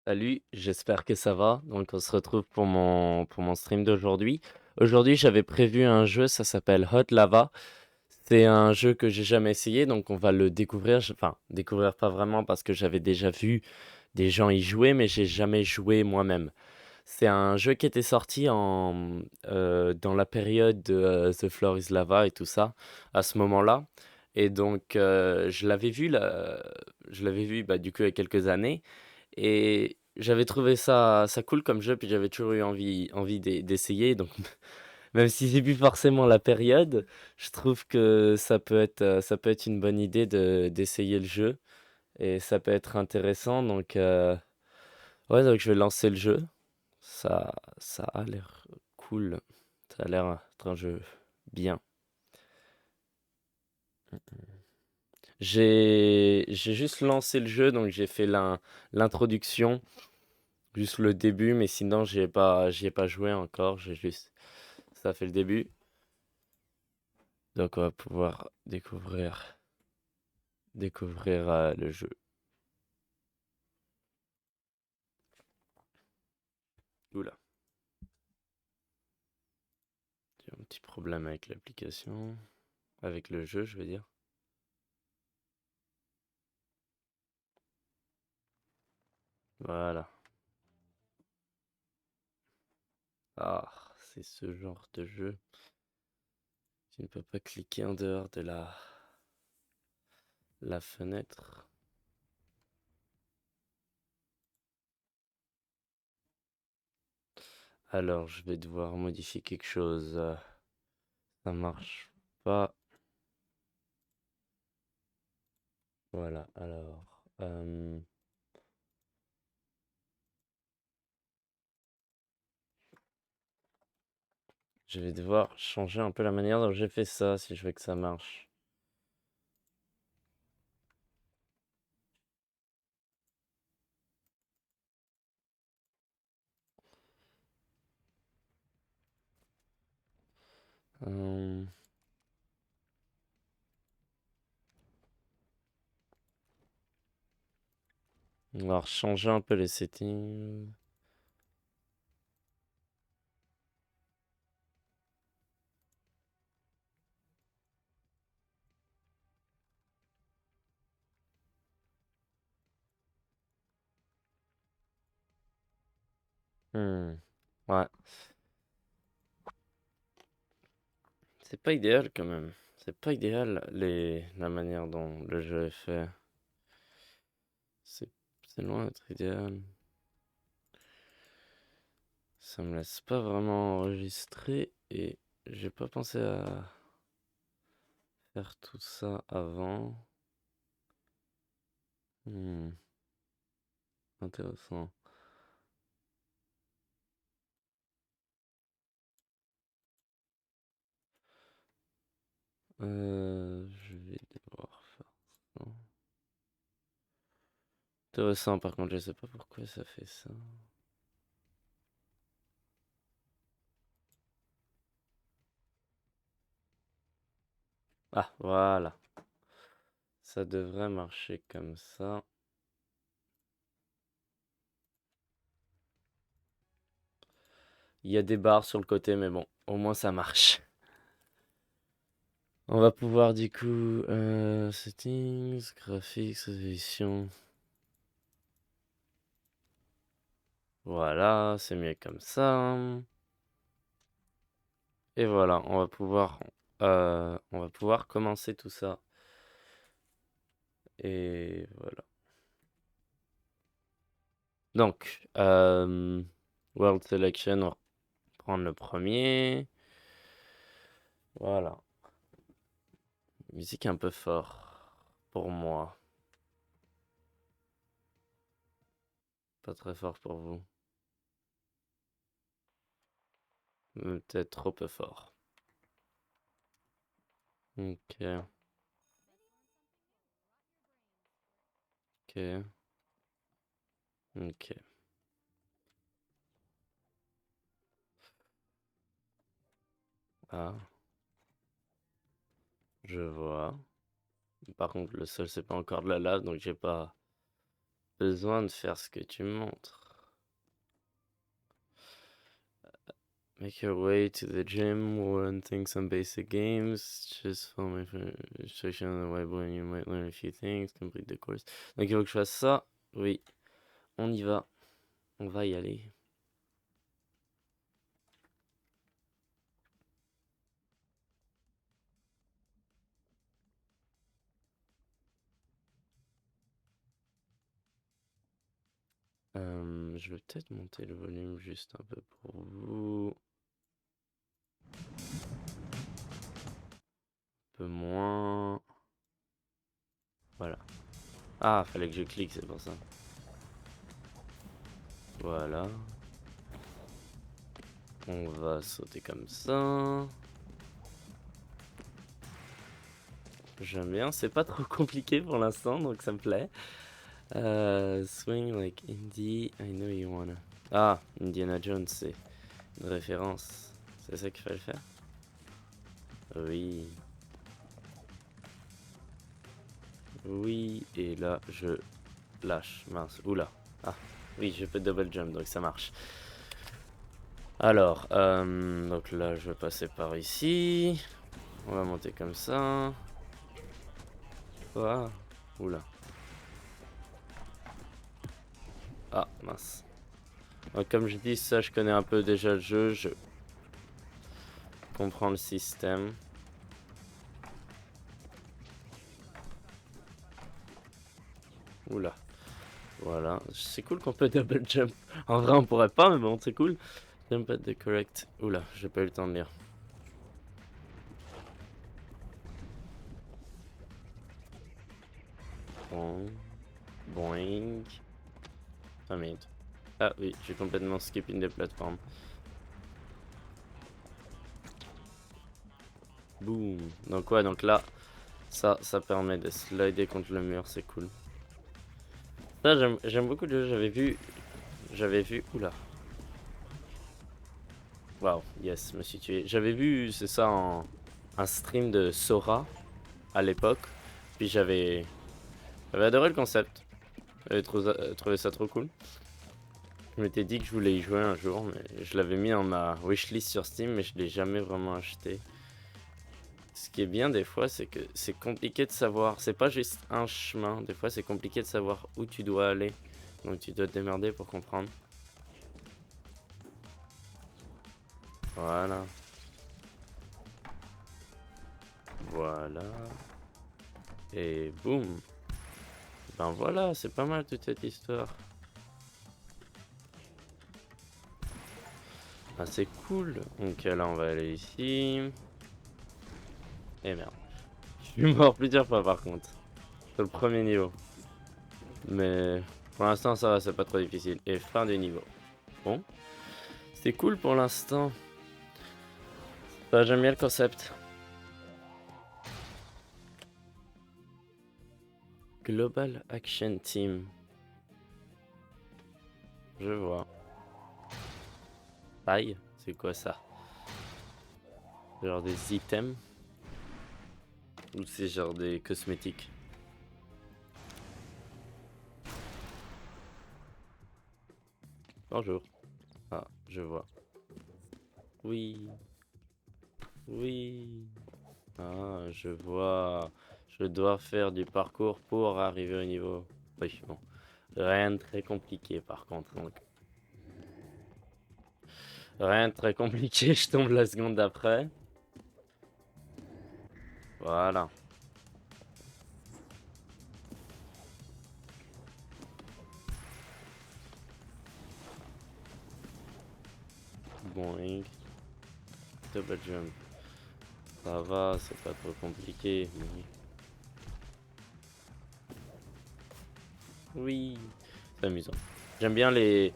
Salut, j'espère que ça va. Donc, on se retrouve pour mon stream d'aujourd'hui. Aujourd'hui, j'avais prévu un jeu, ça s'appelle Hot Lava. C'est un jeu que j'ai jamais essayé, donc on va le découvrir. Enfin, découvrir pas vraiment parce que j'avais déjà vu des gens y jouer, mais j'ai jamais joué moi-même. C'est un jeu qui était sorti dans la période de The Floor is Lava et tout ça, à ce moment-là. Et donc, je l'avais vu bah, du coup il y a quelques années. Et j'avais trouvé ça cool comme jeu, puis j'avais toujours eu envie d'essayer. Donc, même si c'est plus forcément la période, je trouve que ça peut être une bonne idée d'essayer le jeu. Et ça peut être intéressant. Donc, ouais, donc je vais lancer le jeu. Ça a l'air cool. Ça a l'air être un jeu bien. J'ai juste lancé le jeu, donc j'ai fait l'introduction. Juste le début, mais sinon j'y ai pas joué encore, j'ai juste ça fait le début. Donc on va pouvoir découvrir le jeu. Oula, j'ai un petit problème avec l'application, avec le jeu, je veux dire. Voilà. Ah, c'est ce genre de jeu. Tu ne peux pas cliquer en dehors de la fenêtre. Alors, je vais devoir modifier quelque chose. Ça marche pas. Voilà, alors. Je vais devoir changer un peu la manière dont j'ai fait ça si je veux que ça marche. Euh, on va changer un peu les settings. Hmm, ouais, c'est pas idéal quand même. C'est pas idéal la manière dont le jeu est fait. C'est c'est loin d'être idéal. Ça me laisse pas vraiment enregistrer et j'ai pas pensé à faire tout ça avant. Hmm, intéressant. Je vais devoir faire ça. Intéressant, par contre, je sais pas pourquoi ça fait ça. Ah, voilà. Ça devrait marcher comme ça. Il y a des barres sur le côté, mais bon, au moins ça marche. On va pouvoir du coup, settings, graphics, résolution. Voilà, c'est mieux comme ça. Et voilà, on va pouvoir commencer tout ça. Et voilà. Donc, World Selection, on va prendre le premier. Voilà. Musique un peu fort pour moi. Pas très fort pour vous. Peut-être trop peu fort. Ok, ok, ok. Ah, je vois. Par contre, le sol, c'est pas encore de la lave, donc j'ai pas besoin de faire ce que tu me montres. Make your way to the gym, learn some basic games, just follow my instruction on the whiteboard, you might learn a few things, complete the course. Donc il faut que je fasse ça. Oui, on y va. On va y aller. Je vais peut-être monter le volume juste un peu pour vous. Un peu moins. Voilà. Ah, fallait que je clique, c'est pour ça. Voilà. On va sauter comme ça. J'aime bien, c'est pas trop compliqué pour l'instant, donc ça me plaît. Swing like Indy, I know you wanna. Ah, Indiana Jones, c'est une référence. C'est ça qu'il fallait faire? Oui. Oui, et là, je lâche. Mince, oula. Ah, oui, je peux double jump, donc ça marche. Alors, donc là, je vais passer par ici. On va monter comme ça. Ah, oula. Ah, mince. Donc, comme je dis, ça, je connais un peu déjà le jeu. Je comprends le système. Oula. Voilà. C'est cool qu'on peut double jump. En vrai, on pourrait pas, mais bon, c'est cool. Jump at the correct. Oula, j'ai pas eu le temps de lire. Bon. Boing. 5 minutes. Ah oui, j'ai complètement skip une des plateformes. Boum. Donc ouais, donc là, ça permet de slider contre le mur, c'est cool. Ça, j'aime beaucoup le jeu, j'avais vu, oula. Waouh, yes, je me suis tué. J'avais vu, c'est ça, un stream de Sora à l'époque, puis j'avais adoré le concept, j'avais trouvé ça trop cool. Je m'étais dit que je voulais y jouer un jour, mais je l'avais mis en ma wishlist sur Steam, mais je l'ai jamais vraiment acheté. Ce qui est bien des fois, c'est que c'est compliqué de savoir, c'est pas juste un chemin, des fois c'est compliqué de savoir où tu dois aller, donc tu dois te démerder pour comprendre. Voilà. Voilà. Et boum. Ben voilà, c'est pas mal toute cette histoire. Ah, c'est cool. Donc là, on va aller ici. Et merde. Je suis mort plusieurs fois par contre. Sur le premier niveau. Mais pour l'instant, ça va, c'est pas trop difficile. Et fin du niveau. Bon. C'est cool pour l'instant. Bah, j'aime bien le concept. Global Action Team. Je vois. Aïe, c'est quoi ça? Genre des items? Ou c'est genre des cosmétiques? Bonjour. Ah, je vois. Oui. Oui. Ah, je vois. Je dois faire du parcours pour arriver au niveau. Oui, bon. Rien de très compliqué par contre. Donc. Rien de très compliqué, je tombe la seconde d'après. Voilà. Boing. Double jump. Ça va, c'est pas trop compliqué. Oui. C'est amusant. J'aime bien les,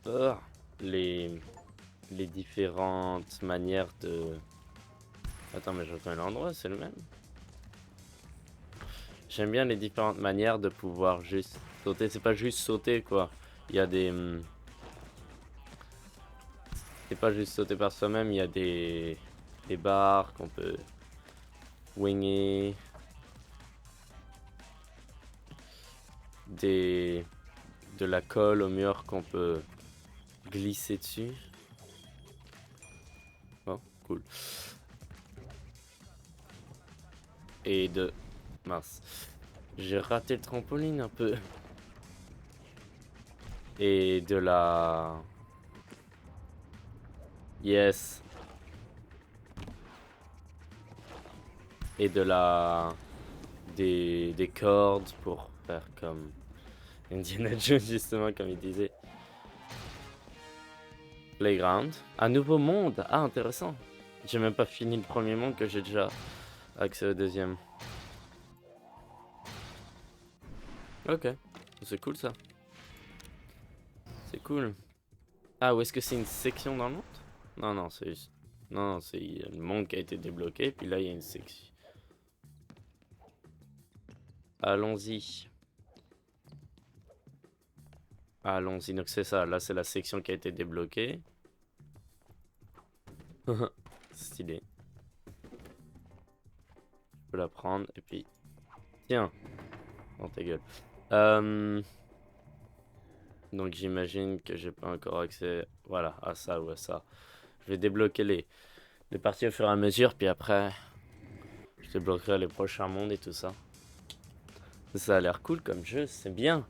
ah, les, les différentes manières de... Attends, mais je reconnais l'endroit, c'est le même. J'aime bien les différentes manières de pouvoir juste sauter. C'est pas juste sauter, quoi. Il y a des... C'est pas juste sauter par soi-même, il y a des barres qu'on peut winger. des... de la colle au mur qu'on peut glisser dessus. Oh, cool. Et de... Mince. J'ai raté le trampoline un peu. Et de la... Yes. Et de la... des cordes pour faire comme Indiana Jones, justement, comme il disait. Playground. Un nouveau monde. Ah, intéressant. J'ai même pas fini le premier monde que j'ai déjà accès au deuxième. Ok. C'est cool ça. C'est cool. Ah, ou est-ce que c'est une section dans le monde? Non, non, c'est juste... Non, non, c'est le monde qui a été débloqué, puis là, il y a une section. Allons-y. Allons-y, donc c'est ça. Là, c'est la section qui a été débloquée. Stylé. Je peux la prendre, et puis... Tiens. Dans ta gueule. Donc j'imagine que j'ai pas encore accès, voilà, à ça ou à ça. Je vais débloquer les parties au fur et à mesure, puis après, je débloquerai les prochains mondes et tout ça. Ça a l'air cool comme jeu, c'est bien.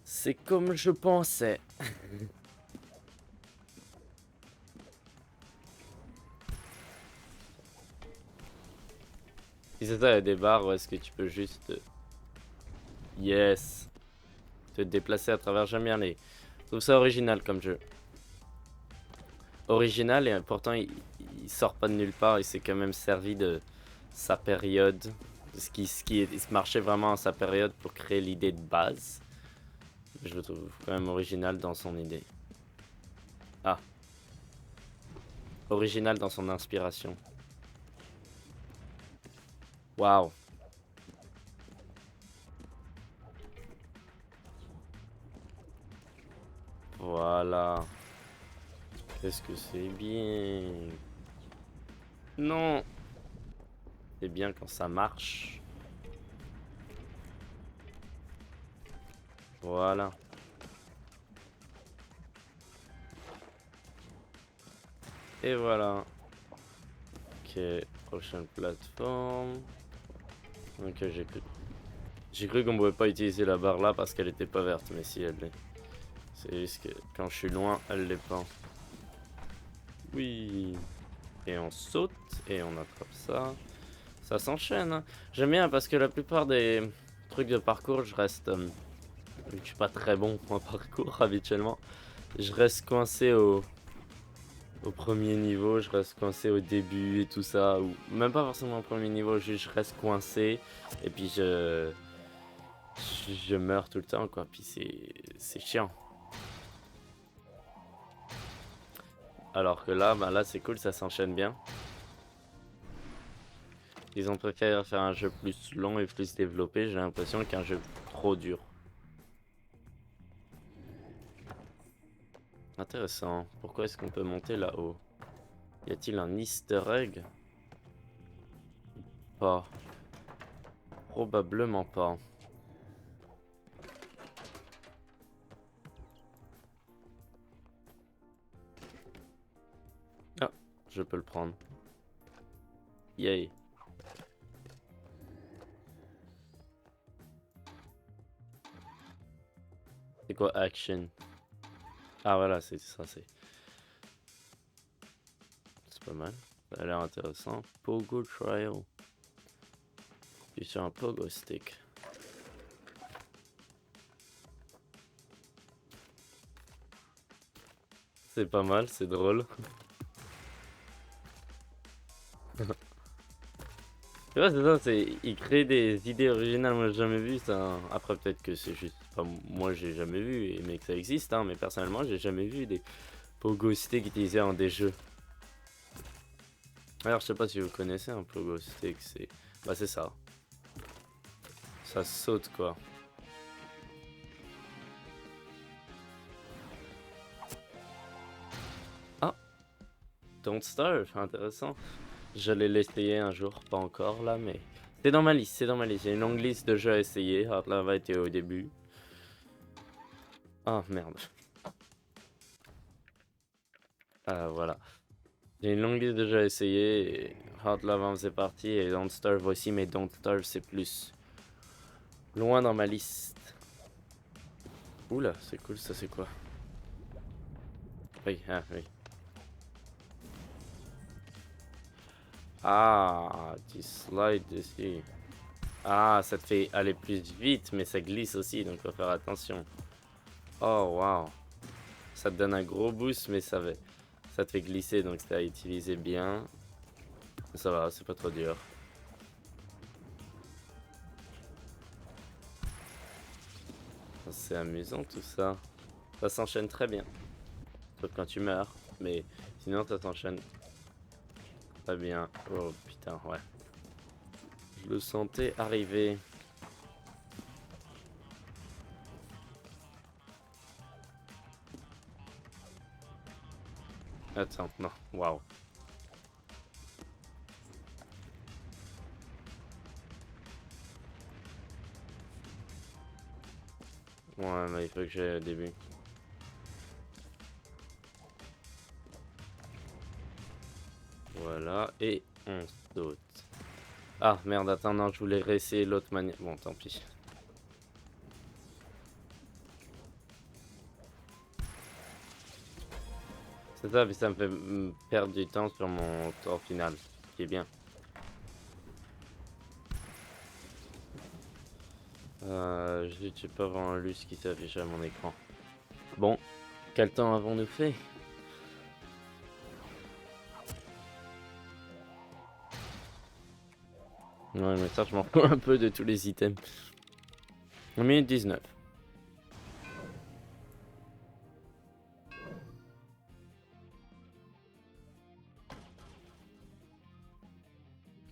C'est comme je pensais. Si c'est ça, il y a des barres où est-ce que tu peux juste... Yes. Te déplacer à travers, j'aime bien les... Je trouve ça original comme jeu. Original et pourtant il sort pas de nulle part, il s'est quand même servi de sa période. Il se marchait vraiment à sa période pour créer l'idée de base. Je le trouve quand même original dans son idée. Ah. Original dans son inspiration. Waouh. Voilà. Qu'est-ce que c'est bien. Non. C'est bien quand ça marche. Voilà. Et voilà. Ok, prochaine plateforme. Ok, j'ai cru qu'on pouvait pas utiliser la barre là parce qu'elle était pas verte, mais si elle l'est. C'est juste que quand je suis loin, elle l'est pas. Oui. Et on saute et on attrape ça. Ça s'enchaîne. Hein. J'aime bien parce que la plupart des trucs de parcours, je reste... vu que je suis pas très bon en parcours habituellement. Je reste coincé au premier niveau, je reste coincé au début et tout ça. Ou même pas forcément au premier niveau, juste je reste coincé. Et puis je meurs tout le temps quoi. Puis c'est chiant. Alors que là, bah là c'est cool, ça s'enchaîne bien. Ils ont préféré faire un jeu plus long et plus développé, j'ai l'impression, qu'un jeu trop dur. Intéressant. Pourquoi est-ce qu'on peut monter là-haut? Y a-t-il un easter egg? Pas. Probablement pas. Ah, je peux le prendre. Yay. C'est quoi action? Ah voilà, c'est ça, c'est pas mal. Ça a l'air intéressant. Pogo Trial. Je suis sur un pogo stick. C'est pas mal, c'est drôle. Tu vois, c'est ça, il crée des idées originales, moi j'ai jamais vu ça. Après peut-être que c'est juste, enfin, moi j'ai jamais vu, mais que ça existe, hein, mais personnellement j'ai jamais vu des pogo sticks utilisés dans des jeux. Alors je sais pas si vous connaissez un pogo stick, c'est... Bah c'est ça. Ça saute quoi. Ah, Don't Starve, intéressant. J'allais l'essayer un jour, pas encore là, mais C'est dans ma liste, c'est dans ma liste. J'ai une longue liste de jeux à essayer. Hard Lava était au début. Ah merde. Ah voilà. J'ai une longue liste de jeux à essayer. Et Hard Lava en faisait partie et Don't Starve aussi, mais Don't Starve c'est plus loin dans ma liste. Oula, c'est cool, ça c'est quoi? Oui, ah oui. Ah, tu slides dessus. Ah, ça te fait aller plus vite, mais ça glisse aussi, donc faut faire attention. Oh, wow. Ça te donne un gros boost, mais ça te fait glisser, donc c'est à utiliser bien. Ça va, c'est pas trop dur. C'est amusant tout ça. Ça s'enchaîne très bien. Sauf quand tu meurs, mais sinon ça s'enchaîne très bien. Oh putain, ouais. Je le sentais arriver. Attends, non, waouh. Ouais, mais il faut que j'aille au début. Voilà, et on saute. Ah merde, attends, non, je voulais réessayer l'autre manière. Bon, tant pis. C'est ça, puis ça me fait perdre du temps sur mon tour final, ce qui est bien. J'ai pas vraiment lu ce qui s'affiche à mon écran. Bon, quel temps avons-nous fait? Ouais, mais ça, je m'en fous un peu de tous les items. 1 minute 19.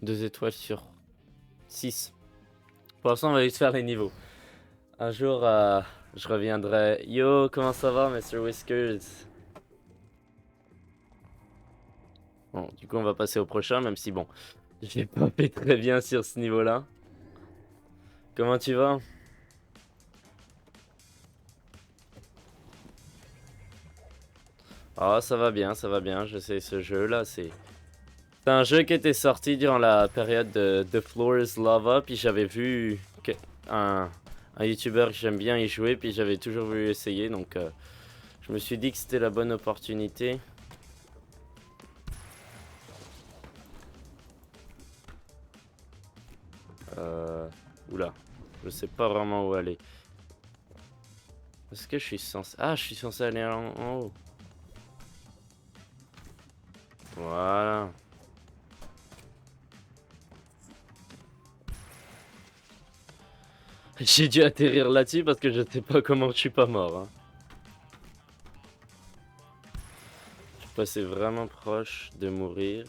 Deux étoiles sur 6. Pour l'instant, on va juste faire les niveaux. Un jour, je reviendrai. Yo, comment ça va, Mr. Whiskers? Bon, du coup, on va passer au prochain, même si, bon, j'ai pas fait très bien sur ce niveau-là. Comment tu vas? Ah, ça va bien, ça va bien. Je sais, ce jeu-là, c'est un jeu qui était sorti durant la période de The Floor is Lava, puis j'avais vu un, un YouTuber que j'aime bien y jouer, puis j'avais toujours voulu essayer, donc je me suis dit que c'était la bonne opportunité. Oula, je sais pas vraiment où aller. Est-ce que je suis censé... Ah, je suis censé aller en haut. Voilà. J'ai dû atterrir là-dessus parce que je sais pas comment je suis pas mort. Hein. Je suis passé vraiment proche de mourir.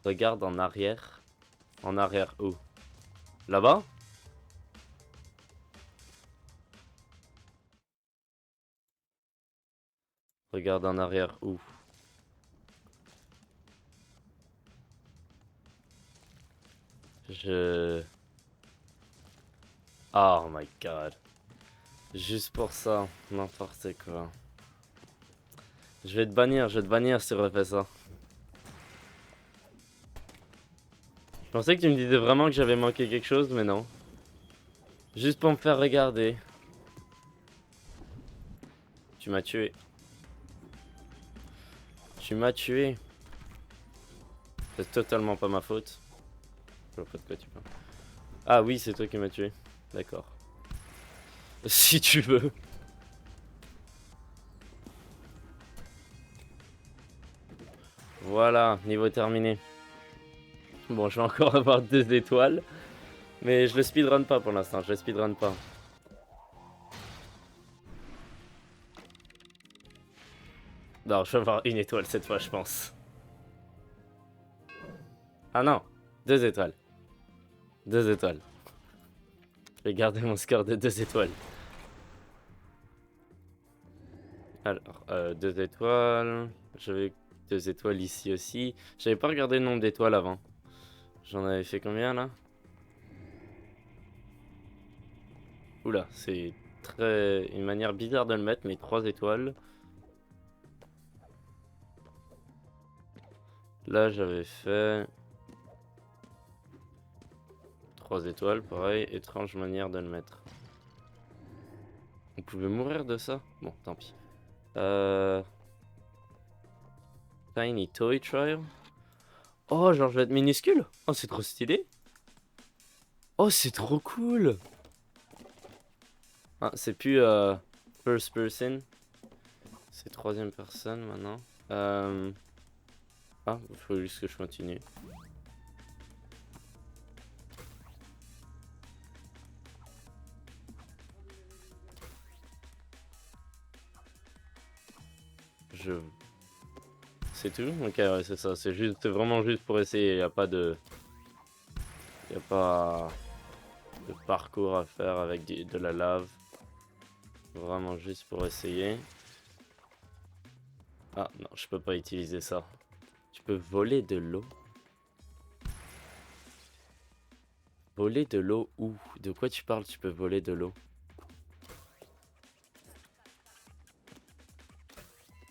Regarde en arrière. En arrière où? Là-bas? Regarde en arrière où? Je... Oh my god. Juste pour ça, n'importe quoi. Je vais te bannir si tu refais ça. Je pensais que tu me disais vraiment que j'avais manqué quelque chose, mais non. Juste pour me faire regarder. Tu m'as tué. Tu m'as tué. C'est totalement pas ma faute. Je vois pas de quoi tu parles. Ah oui, c'est toi qui m'as tué. D'accord. Si tu veux. Voilà, niveau terminé. Bon, je vais encore avoir 2 étoiles. Mais je le speedrun pas pour l'instant, je le speedrun pas. Non, je vais avoir 1 étoile cette fois, je pense. Ah non, 2 étoiles. 2 étoiles. Je vais garder mon score de 2 étoiles. Alors, 2 étoiles. Je vais 2 étoiles ici aussi. J'avais pas regardé le nombre d'étoiles avant. J'en avais fait combien là? Oula, c'est une manière bizarre de le mettre, mais 3 étoiles. Là, j'avais fait 3 étoiles, pareil. Étrange manière de le mettre. On pouvait mourir de ça? Bon, tant pis. Tiny Toy Trial. Oh, genre je vais être minuscule? Oh, c'est trop stylé. Oh, c'est trop cool. Ah, c'est plus first person. C'est troisième personne maintenant. Ah, il faut juste que je continue. C'est tout? Ok, ouais, c'est ça. C'est vraiment juste pour essayer. Il n'y a pas de... Il a pas de parcours à faire avec de la lave. Vraiment juste pour essayer. Ah, non, je peux pas utiliser ça. Tu peux voler de l'eau? Voler de l'eau où? De quoi tu parles? Tu peux voler de l'eau?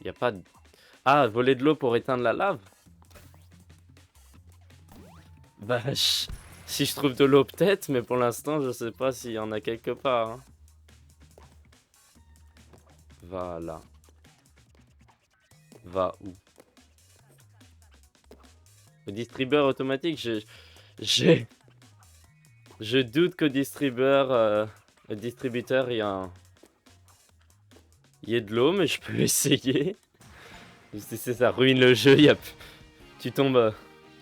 Y a pas de... Ah, voler de l'eau pour éteindre la lave? Bah, si je trouve de l'eau peut-être, mais pour l'instant, je sais pas s'il y en a quelque part. Hein. Voilà. Va où? Le distributeur automatique, j'ai... Je doute qu'au le distributeur, il y ait de l'eau, mais je peux essayer. Si ça ruine le jeu, tu tombes,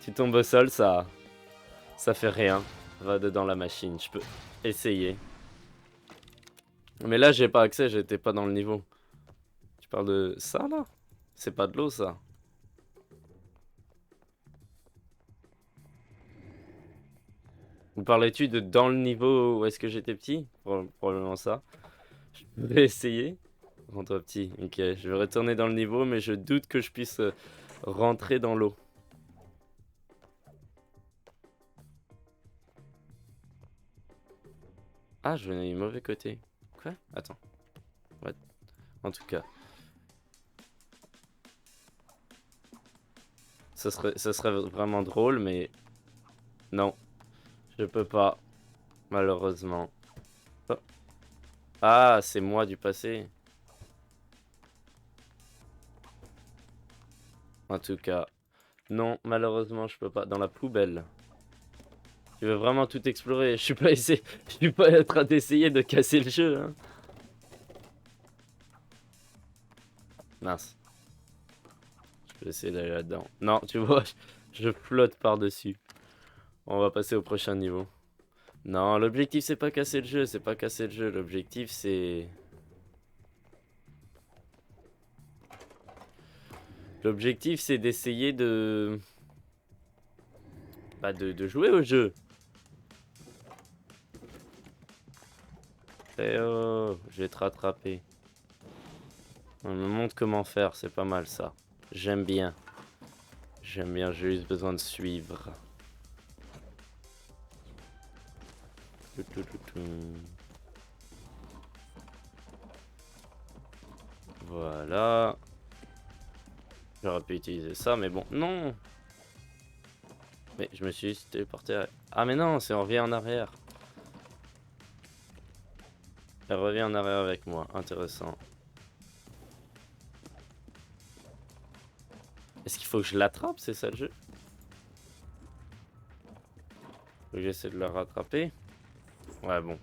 tu tombes au sol, ça fait rien. Va dedans la machine, je peux essayer. Mais là, j'ai pas accès, j'étais pas dans le niveau. Tu parles de ça, là? C'est pas de l'eau, ça. Ou parlais-tu de dans le niveau où est-ce que j'étais petit? Probablement ça. Je vais essayer. Rends-toi petit. Ok, je vais retourner dans le niveau, mais je doute que je puisse rentrer dans l'eau. Ah, je venais du mauvais côté. Quoi? Attends. What? En tout cas. Ça serait vraiment drôle, mais... Non. Je peux pas. Malheureusement. Oh. Ah, c'est moi du passé. En tout cas. Non, malheureusement, je peux pas. Dans la poubelle. Tu veux vraiment tout explorer? Je suis pas en train d'essayer de casser le jeu, hein. Mince. Je vais essayer d'aller là-dedans. Non, tu vois, je flotte par-dessus. On va passer au prochain niveau. Non, l'objectif c'est pas casser le jeu, c'est pas casser le jeu. L'objectif c'est... L'objectif c'est d'essayer de... Bah de jouer au jeu. Eh oh, je vais te rattraper. On me montre comment faire, c'est pas mal ça. J'aime bien. J'aime bien, j'ai juste besoin de suivre. Voilà. J'aurais pu utiliser ça, mais bon, non. Mais je me suis juste téléporté à... Ah mais non, c'est on revient en arrière. Elle revient en arrière avec moi, intéressant. Est-ce qu'il faut que je l'attrape, c'est ça le jeu? Faut que j'essaie de la rattraper. Ouais bon.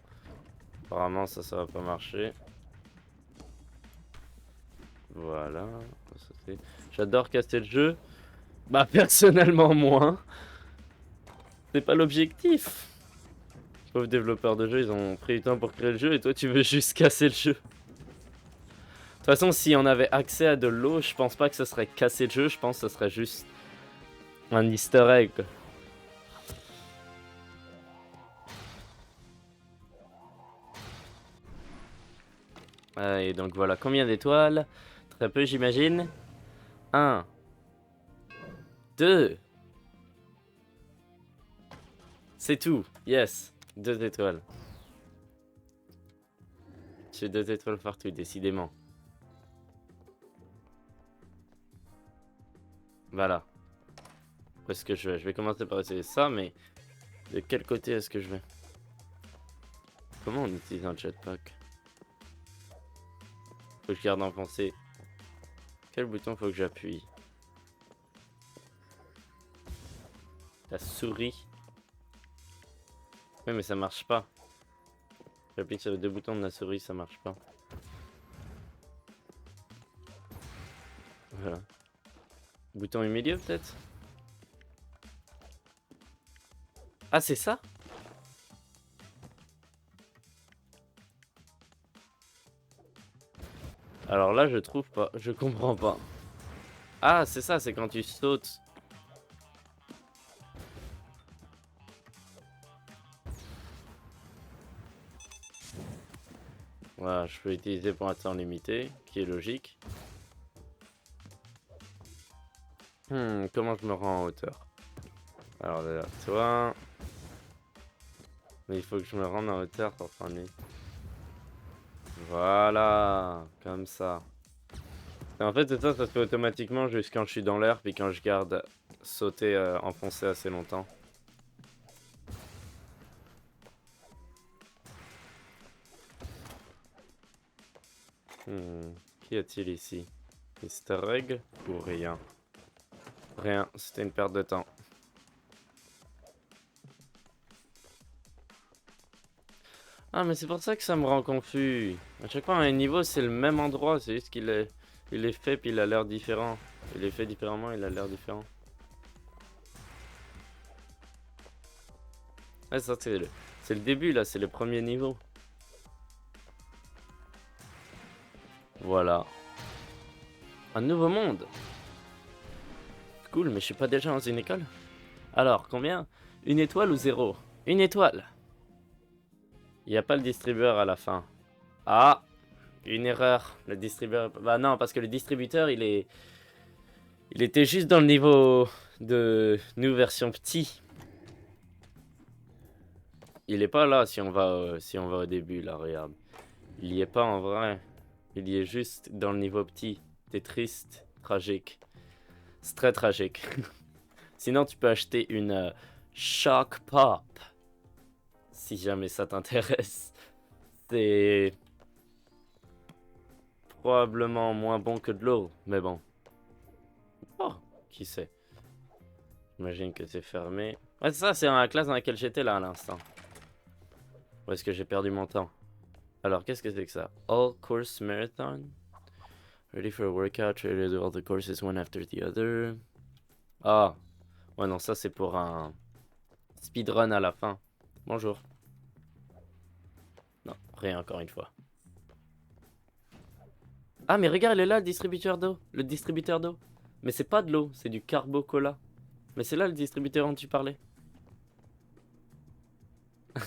Apparemment ça va pas marcher. Voilà. J'adore casser le jeu. Bah personnellement moins. C'est pas l'objectif. Pauvres développeurs de jeu, ils ont pris du temps pour créer le jeu et toi tu veux juste casser le jeu. De toute façon, si on avait accès à de l'eau, je pense pas que ce serait casser le jeu, je pense que ce serait juste un easter egg. Et donc voilà, combien d'étoiles? Très peu j'imagine. 1, 2. C'est tout. Yes. 2 étoiles. J'ai 2 étoiles partout, décidément. Voilà. Où est-ce que je vais? Je vais commencer par essayer ça, mais de quel côté est-ce que je vais? Comment on utilise un jetpack? Faut que je garde enfoncé. Quel bouton faut que j'appuie? La souris. Oui, mais ça marche pas. J'appuie sur les 2 boutons de la souris, ça marche pas. Voilà. Bouton au milieu, peut-être? Ah, c'est ça? Alors là, je trouve pas. Je comprends pas. Ah, c'est ça, c'est quand tu sautes. Voilà, je peux utiliser pour un temps limité, qui est logique. Comment je me rends en hauteur? Alors là, toi... Mais il faut que je me rende en hauteur pour faire nuit. Voilà, comme ça. Et en fait, c'est ça, ça se fait automatiquement juste quand je suis dans l'air, puis quand je garde sauter, enfoncé assez longtemps. Qu'y a-t-il ici? Easter egg ou rien? Rien, c'était une perte de temps. Ah, mais c'est pour ça que ça me rend confus. À chaque fois, un niveau, c'est le même endroit, c'est juste il est fait, puis il a l'air différent. Il est fait différemment, il a l'air différent. Ouais, ça, c'est le début, là, c'est le premier niveau. Voilà. Un nouveau monde. Cool, mais je suis pas déjà dans une école? Alors, combien? Une étoile ou 0? Une étoile. Il n'y a pas le distributeur à la fin. Ah, une erreur. Le distributeur... Bah non, parce que le distributeur, il était juste dans le niveau de nous version petit. Il est pas là si on va au début, là, regarde. Il y est pas en vrai. Il y est juste dans le niveau petit. T'es triste, tragique. C'est très tragique. Sinon, tu peux acheter une Shock Pop. Si jamais ça t'intéresse. C'est probablement moins bon que de l'eau, mais bon. Oh, qui sait? J'imagine que c'est fermé. Ouais, c'est ça, c'est dans la classe dans laquelle j'étais là à l'instant. Où est-ce que j'ai perdu mon temps? Alors, qu'est-ce que c'est que ça? All Course Marathon? Ready for a workout, ready to do all the courses one after the other. Ah, ouais, non, ça c'est pour un speedrun à la fin. Bonjour. Non, rien encore une fois. Ah, mais regarde, il est là, le distributeur d'eau. Le distributeur d'eau. Mais c'est pas de l'eau, c'est du carbo-cola. Mais c'est là le distributeur dont tu parlais.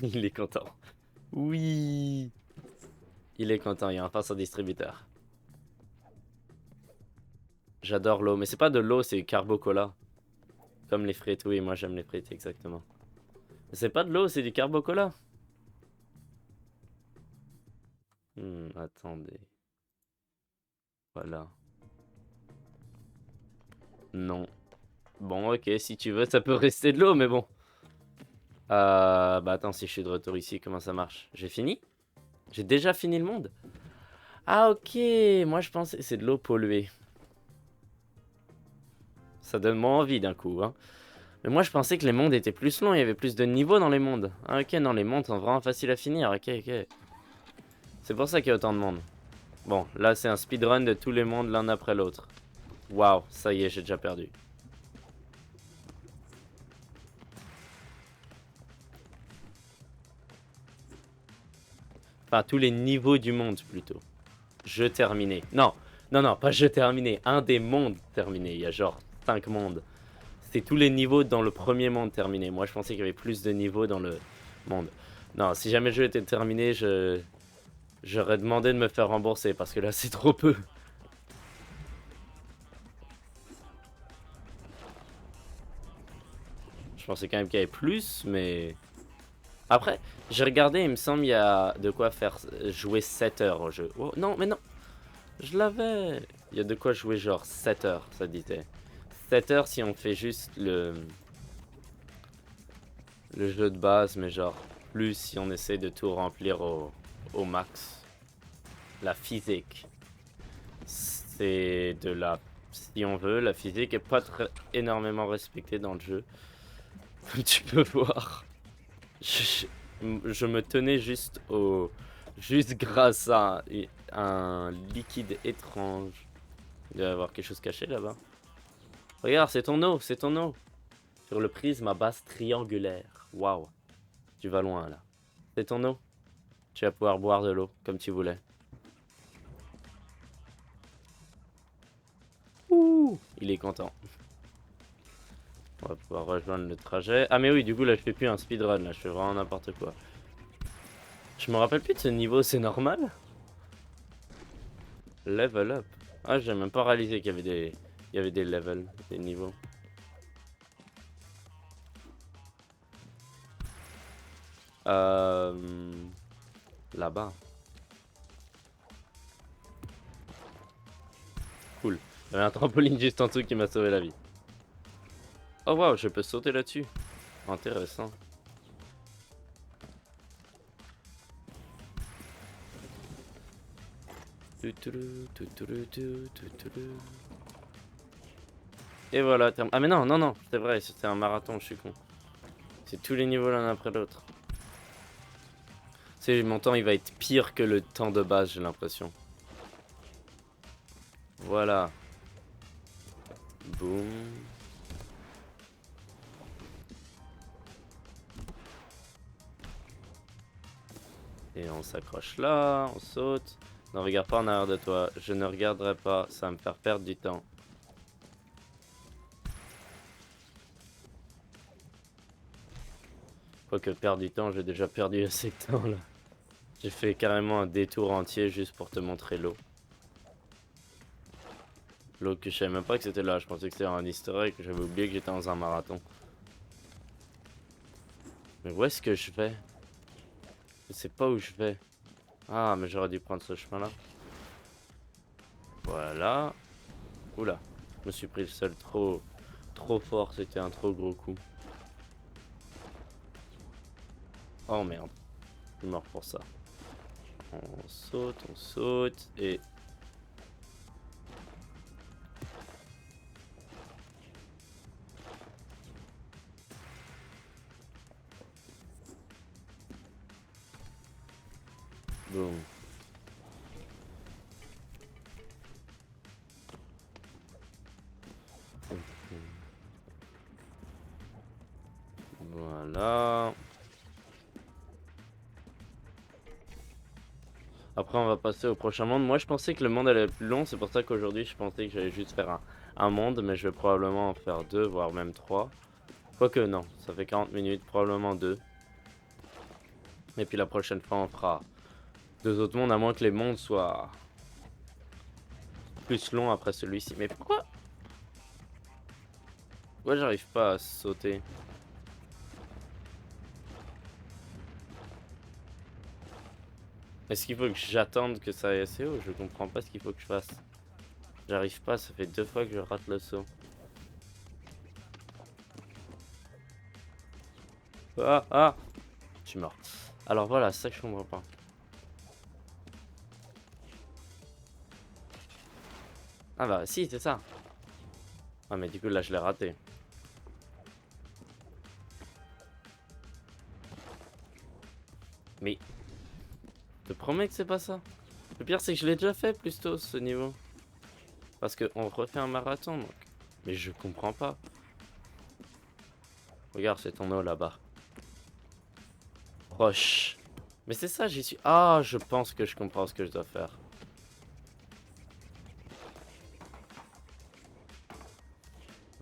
Il est content. Oui. Il est content, il y a enfin son distributeur. J'adore l'eau, mais c'est pas de l'eau, c'est carbo-cola. Comme les frites, oui, moi j'aime les frites, exactement. Mais c'est pas de l'eau, c'est du carbo-cola. Attendez. Voilà. Non. Bon, ok, si tu veux, ça peut rester de l'eau, mais bon. Bah attends, si je suis de retour ici, comment ça marche? J'ai fini? J'ai déjà fini le monde? Ah ok, moi je pensais... C'est de l'eau polluée. Ça donne moins envie d'un coup, hein. Mais moi je pensais que les mondes étaient plus longs, il y avait plus de niveaux dans les mondes. Ah ok, non, les mondes sont vraiment faciles à finir, ok, ok. C'est pour ça qu'il y a autant de mondes. Bon, là c'est un speedrun de tous les mondes l'un après l'autre. Waouh, ça y est, j'ai déjà perdu. Enfin, tous les niveaux du monde plutôt. Jeu terminé. Non, non, non, pas jeu terminé. Un des mondes terminé. Il y a genre 5 mondes. C'est tous les niveaux dans le premier monde terminé. Moi, je pensais qu'il y avait plus de niveaux dans le monde. Non, si jamais le jeu était terminé, j'aurais demandé de me faire rembourser parce que là, c'est trop peu. Je pensais quand même qu'il y avait plus, mais... Après, j'ai regardé, il me semble il y a de quoi faire jouer 7 heures au jeu. Oh, non, mais non, je l'avais. Il y a de quoi jouer genre 7 heures, ça disait. 7 heures si on fait juste le jeu de base, mais genre plus si on essaie de tout remplir au max. La physique. C'est de la... Si on veut, la physique est pas très énormément respectée dans le jeu. Comme tu peux voir. Je, je me tenais juste au... Juste grâce à un liquide étrange. Il doit y avoir quelque chose caché là-bas. Regarde, c'est ton eau, c'est ton eau. Sur le prisme à base triangulaire. Waouh. Tu vas loin là. C'est ton eau. Tu vas pouvoir boire de l'eau comme tu voulais. Ouh, il est content. On va pouvoir rejoindre le trajet. Ah mais oui, du coup là je fais plus un speedrun, là je fais vraiment n'importe quoi. Je me rappelle plus de ce niveau, c'est normal? Level up. Ah, j'ai même pas réalisé qu'il y avait il y avait des levels, des niveaux. Là-bas. Cool. Il y avait un trampoline juste en dessous qui m'a sauvé la vie. Oh waouh, je peux sauter là-dessus. Intéressant. Et voilà, ah mais non, non, non, c'est vrai, c'était un marathon, je suis con. C'est tous les niveaux l'un après l'autre. C'est mon temps, il va être pire que le temps de base, j'ai l'impression. Voilà. Boum. Et on s'accroche là, on saute. Ne regarde pas en arrière de toi, je ne regarderai pas, ça va me faire perdre du temps. Quoique perdre du temps, j'ai déjà perdu assez de temps là. J'ai fait carrément un détour entier juste pour te montrer l'eau. L'eau que je savais même pas que c'était là, je pensais que c'était un easter egg, j'avais oublié que j'étais dans un marathon. Mais où est-ce que je vais? Je sais pas où je vais. Ah, mais j'aurais dû prendre ce chemin-là. Voilà. Oula, je me suis pris le sol trop fort, c'était un trop gros coup. Oh merde, je suis mort pour ça. On saute et... Boum. Voilà. Après on va passer au prochain monde. Moi je pensais que le monde allait être plus long, c'est pour ça qu'aujourd'hui je pensais que j'allais juste faire un monde, mais je vais probablement en faire deux, voire même trois. Quoique non, ça fait 40 minutes, probablement deux. Et puis la prochaine fois on fera deux autres mondes, à moins que les mondes soient plus longs après celui-ci. Mais pourquoi? Pourquoi j'arrive pas à sauter? Est-ce qu'il faut que j'attende que ça aille assez haut? Je comprends pas ce qu'il faut que je fasse. J'arrive pas, ça fait 2 fois que je rate le saut. Ah, ah! Je suis mort. Alors voilà, c'est ça que je comprends pas. Ah bah si, c'est ça. Ah mais du coup là je l'ai raté. Mais je te promets que c'est pas ça. Le pire c'est que je l'ai déjà fait plus tôt ce niveau. Parce qu'on refait un marathon donc. Mais je comprends pas. Regarde, c'est ton eau là-bas. Proche. Mais c'est ça, j'y suis. Ah, je pense que je comprends ce que je dois faire.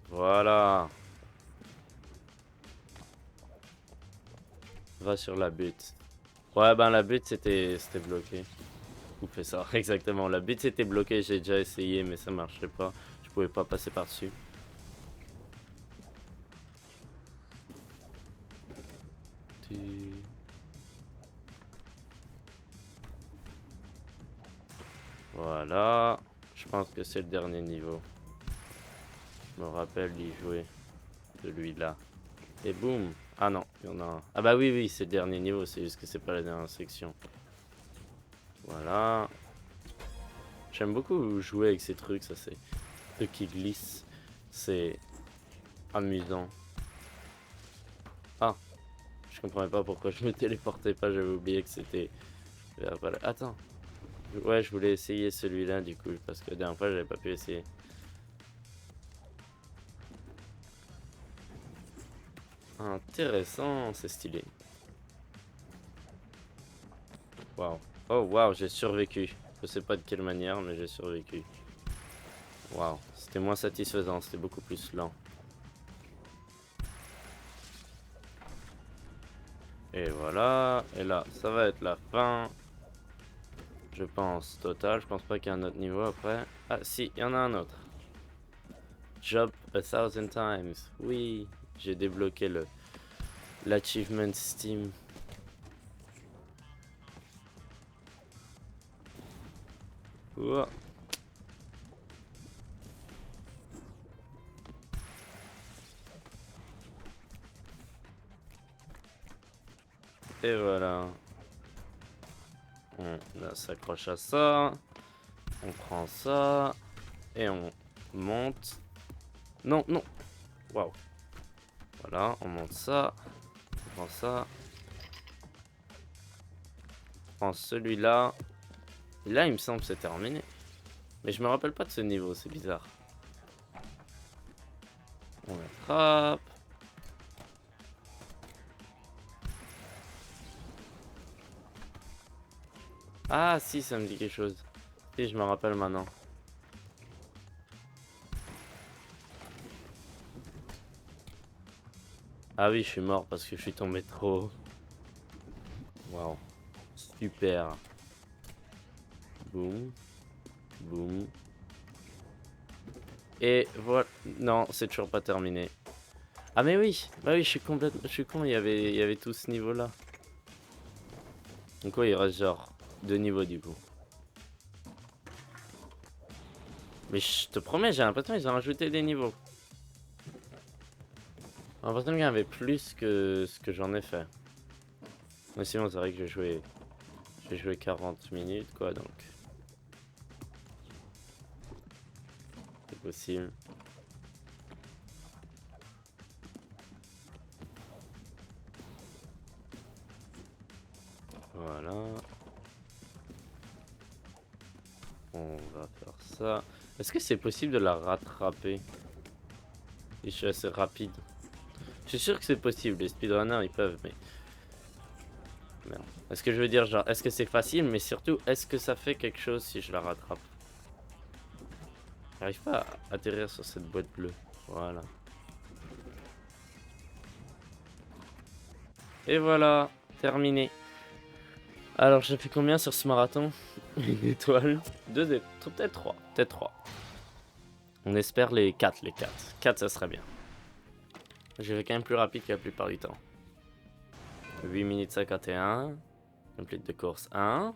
Voilà. Va sur la butte. Ouais, ben la butte c'était bloqué. Couper ça, exactement. La butte c'était bloqué, j'ai déjà essayé, mais ça marchait pas. Je pouvais pas passer par-dessus. Voilà. Je pense que c'est le dernier niveau. Je me rappelle d'y jouer. Celui-là. Et boum. Ah non, il y en a un. Ah bah oui, oui, c'est le dernier niveau. C'est juste que c'est pas la dernière section. Voilà. J'aime beaucoup jouer avec ces trucs. Ça, c'est trucs qui glissent. C'est amusant. Ah. Je comprenais pas pourquoi je me téléportais pas. J'avais oublié que c'était... Voilà. Attends. Ouais, je voulais essayer celui-là du coup. Parce que la dernière fois, j'avais pas pu essayer. Intéressant, c'est stylé. Waouh. Oh waouh, j'ai survécu. Je sais pas de quelle manière, mais j'ai survécu. Waouh, c'était moins satisfaisant, c'était beaucoup plus lent. Et voilà, et là, ça va être la fin. Je pense, total, je pense pas qu'il y ait un autre niveau après. Ah si, il y en a un autre. Jump 1000 times. Oui, j'ai débloqué l'achievement Steam. Ouah. Et voilà. On s'accroche à ça. On prend ça. Et on monte. Non, non. Waouh. Voilà, on monte ça. On prend ça. On prend celui-là. Et là, il me semble que c'est terminé. Mais je me rappelle pas de ce niveau, c'est bizarre. On attrape. Ah si, ça me dit quelque chose. Si, je me rappelle maintenant. Ah oui, je suis mort parce que je suis tombé trop haut. Waouh. Super. Boum. Boum. Et voilà. Non, c'est toujours pas terminé. Ah mais oui. Bah oui, je suis complètement... Je suis con, il y avait tout ce niveau-là. Donc ouais, il reste genre 2 niveaux du coup. Mais je te promets, j'ai l'impression qu'ils ont rajouté des niveaux. J'ai l'impression qu'il y en avait plus que ce que j'en ai fait. Mais sinon, c'est vrai que j'ai joué 40 minutes, quoi, donc c'est possible. Voilà. On va faire ça. Est-ce que c'est possible de la rattraper? Et je suis assez rapide. Je suis sûr que c'est possible, les speedrunners ils peuvent, mais... Merde. Est-ce que je veux dire, genre, est-ce que c'est facile, mais surtout, est-ce que ça fait quelque chose si je la rattrape? J'arrive pas à atterrir sur cette boîte bleue. Voilà. Et voilà, terminé. Alors, j'ai fait combien sur ce marathon? Une étoile. Deux, peut-être trois. Peut-être trois. On espère les 4, les 4. 4, ça serait bien. J'ai fait quand même plus rapide que la plupart du temps. 8 minutes 51. Complete de course 1.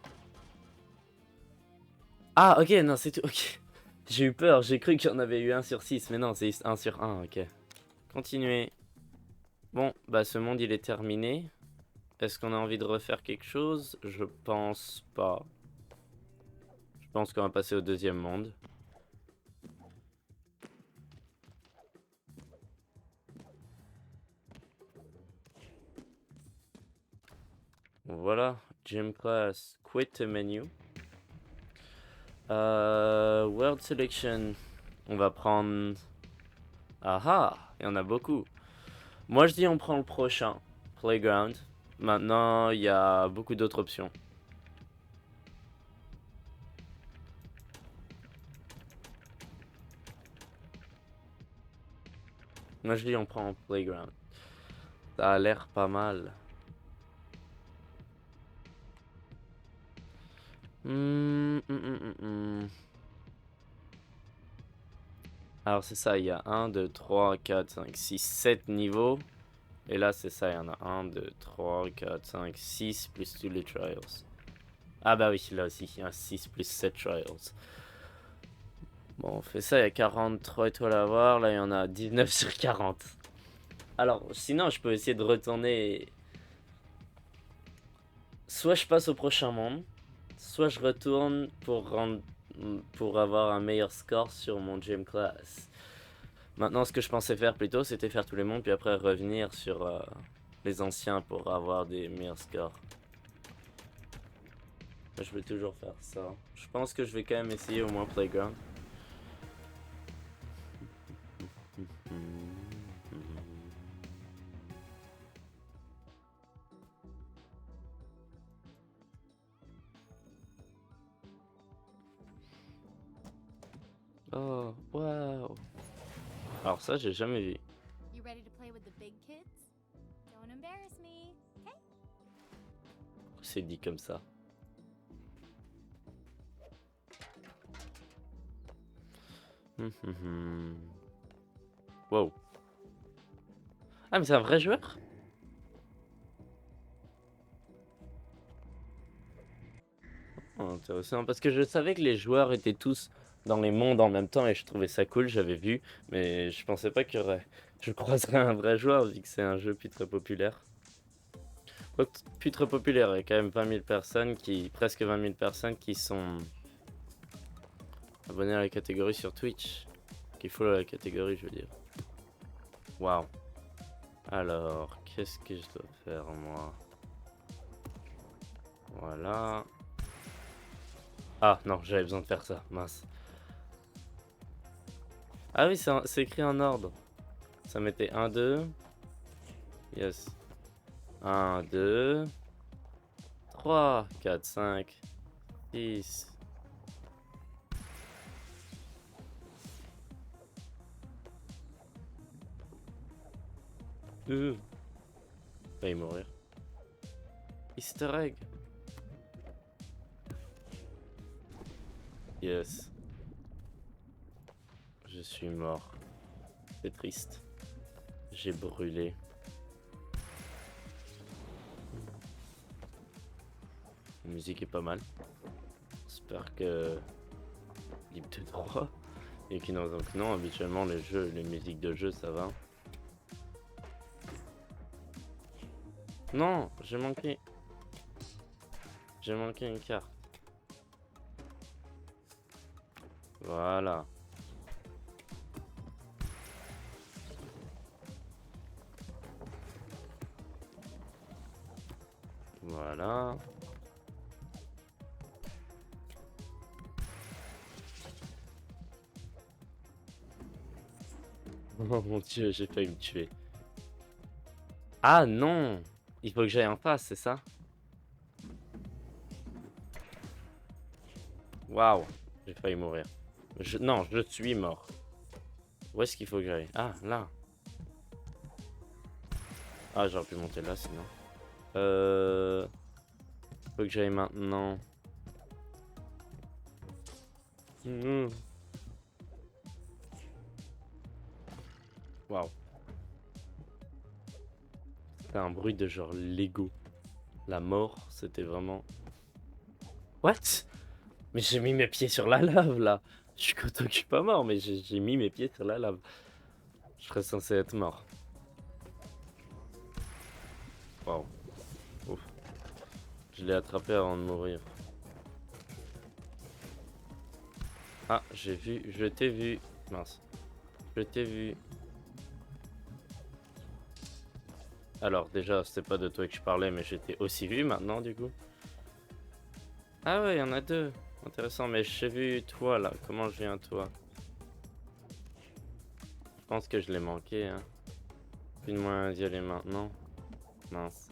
Ah, ok, non, c'est tout. Ok. J'ai eu peur, j'ai cru qu'il y en avait eu 1 sur 6, mais non, c'est 1 sur 1, ok. Continuez. Bon, bah ce monde il est terminé. Est-ce qu'on a envie de refaire quelque chose? Je pense pas. Je pense qu'on va passer au deuxième monde. Voilà, gym class, quit menu. World selection. On va prendre... Ah ah, il y en a beaucoup. Moi je dis on prend le prochain, playground. Maintenant il y a beaucoup d'autres options. Moi je dis on prend playground. Ça a l'air pas mal. Alors c'est ça, il y a 1, 2, 3, 4, 5, 6, 7 niveaux. Et là, c'est ça, il y en a 1, 2, 3, 4, 5, 6 plus tous les trials. Ah bah oui, là aussi, il y a 6 plus 7 trials. Bon, on fait ça, il y a 43 étoiles à avoir, là il y en a 19 sur 40. Alors, sinon, je peux essayer de retourner. Soit je passe au prochain monde, soit je retourne pour avoir un meilleur score sur mon gym class. Maintenant, ce que je pensais faire plutôt, c'était faire tous les mondes, puis après revenir sur les anciens pour avoir des meilleurs scores. Je vais toujours faire ça. Je pense que je vais quand même essayer au moins Playground. Oh, wow. Alors ça, j'ai jamais vu. You ready to play with the big kids? Don't embarrass me, okay? C'est dit comme ça. Wow. Ah, mais c'est un vrai joueur? Oh, intéressant, parce que je savais que les joueurs étaient tous dans les mondes en même temps et je trouvais ça cool, j'avais vu, mais je pensais pas je croiserais un vrai joueur vu que c'est un jeu plus très populaire. Quoique, plus très populaire, il y a quand même 20 000 personnes presque 20 000 personnes qui sont abonnées à la catégorie sur Twitch. Qui follow la catégorie, je veux dire. Waouh. Alors, qu'est-ce que je dois faire moi? Voilà. Ah non, j'avais besoin de faire ça, mince. Ah oui, c'est écrit en ordre. Ça mettait 1, 2. Yes. 1, 2. 3, 4, 5, 6. Failli mourir. Easter egg. Yes. Je suis mort. C'est triste. J'ai brûlé. La musique est pas mal. J'espère que libre de droit. Et qui non, donc non, habituellement les musiques de jeu ça va. Non, j'ai manqué. J'ai manqué une carte. Voilà. Voilà. Oh mon dieu, j'ai failli me tuer. Ah non! Il faut que j'aille en face, c'est ça? Waouh! J'ai failli mourir. Non, je suis mort. Où est-ce qu'il faut que j'aille? Ah, là. Ah, j'aurais pu monter là sinon. Faut que j'aille maintenant. Waouh. C'était un bruit de genre Lego. La mort, c'était vraiment... What? Mais j'ai mis mes pieds sur la lave là. Je suis content que je suis pas mort, mais j'ai mis mes pieds sur la lave. Je serais censé être mort. Waouh. Ouf. Je l'ai attrapé avant de mourir. Ah, j'ai vu, je t'ai vu. Mince. Je t'ai vu. Alors déjà, c'était pas de toi que je parlais, mais j'étais aussi vu maintenant du coup. Ah ouais, il y en a deux. Intéressant, mais j'ai vu toi là. Comment je viens à toi? Je pense que je l'ai manqué, hein. Plus de moyen d'y aller maintenant. Mince.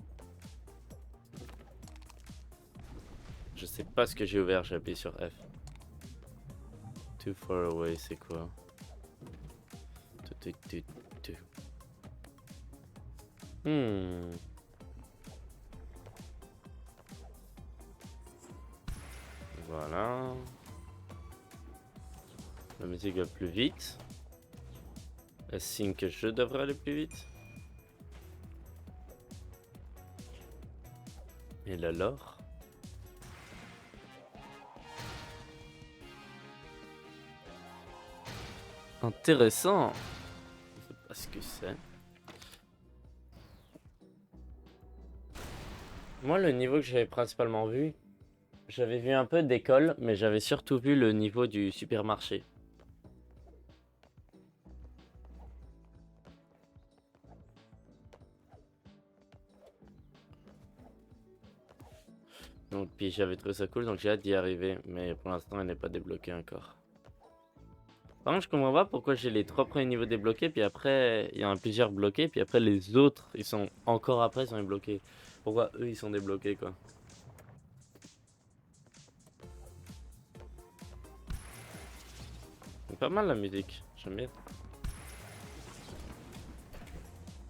Je sais pas ce que j'ai ouvert, j'ai appuyé sur F. Too far away, c'est quoi? Voilà. La musique va plus vite. Est-ce signe que je devrais aller plus vite? Et la lore. Intéressant. Je sais pas ce que c'est. Moi, le niveau que j'avais principalement vu, j'avais vu un peu d'école, mais j'avais surtout vu le niveau du supermarché. Donc, puis j'avais trouvé ça cool, donc j'ai hâte d'y arriver, mais pour l'instant, elle n'est pas débloquée encore. Par contre, je comprends pas pourquoi j'ai les 3 premiers niveaux débloqués, puis après, il y en a plusieurs bloqués, puis après, les autres, ils sont encore après, ils sont débloqués. Pourquoi eux, ils sont débloqués, quoi? C'est pas mal la musique, j'aime bien.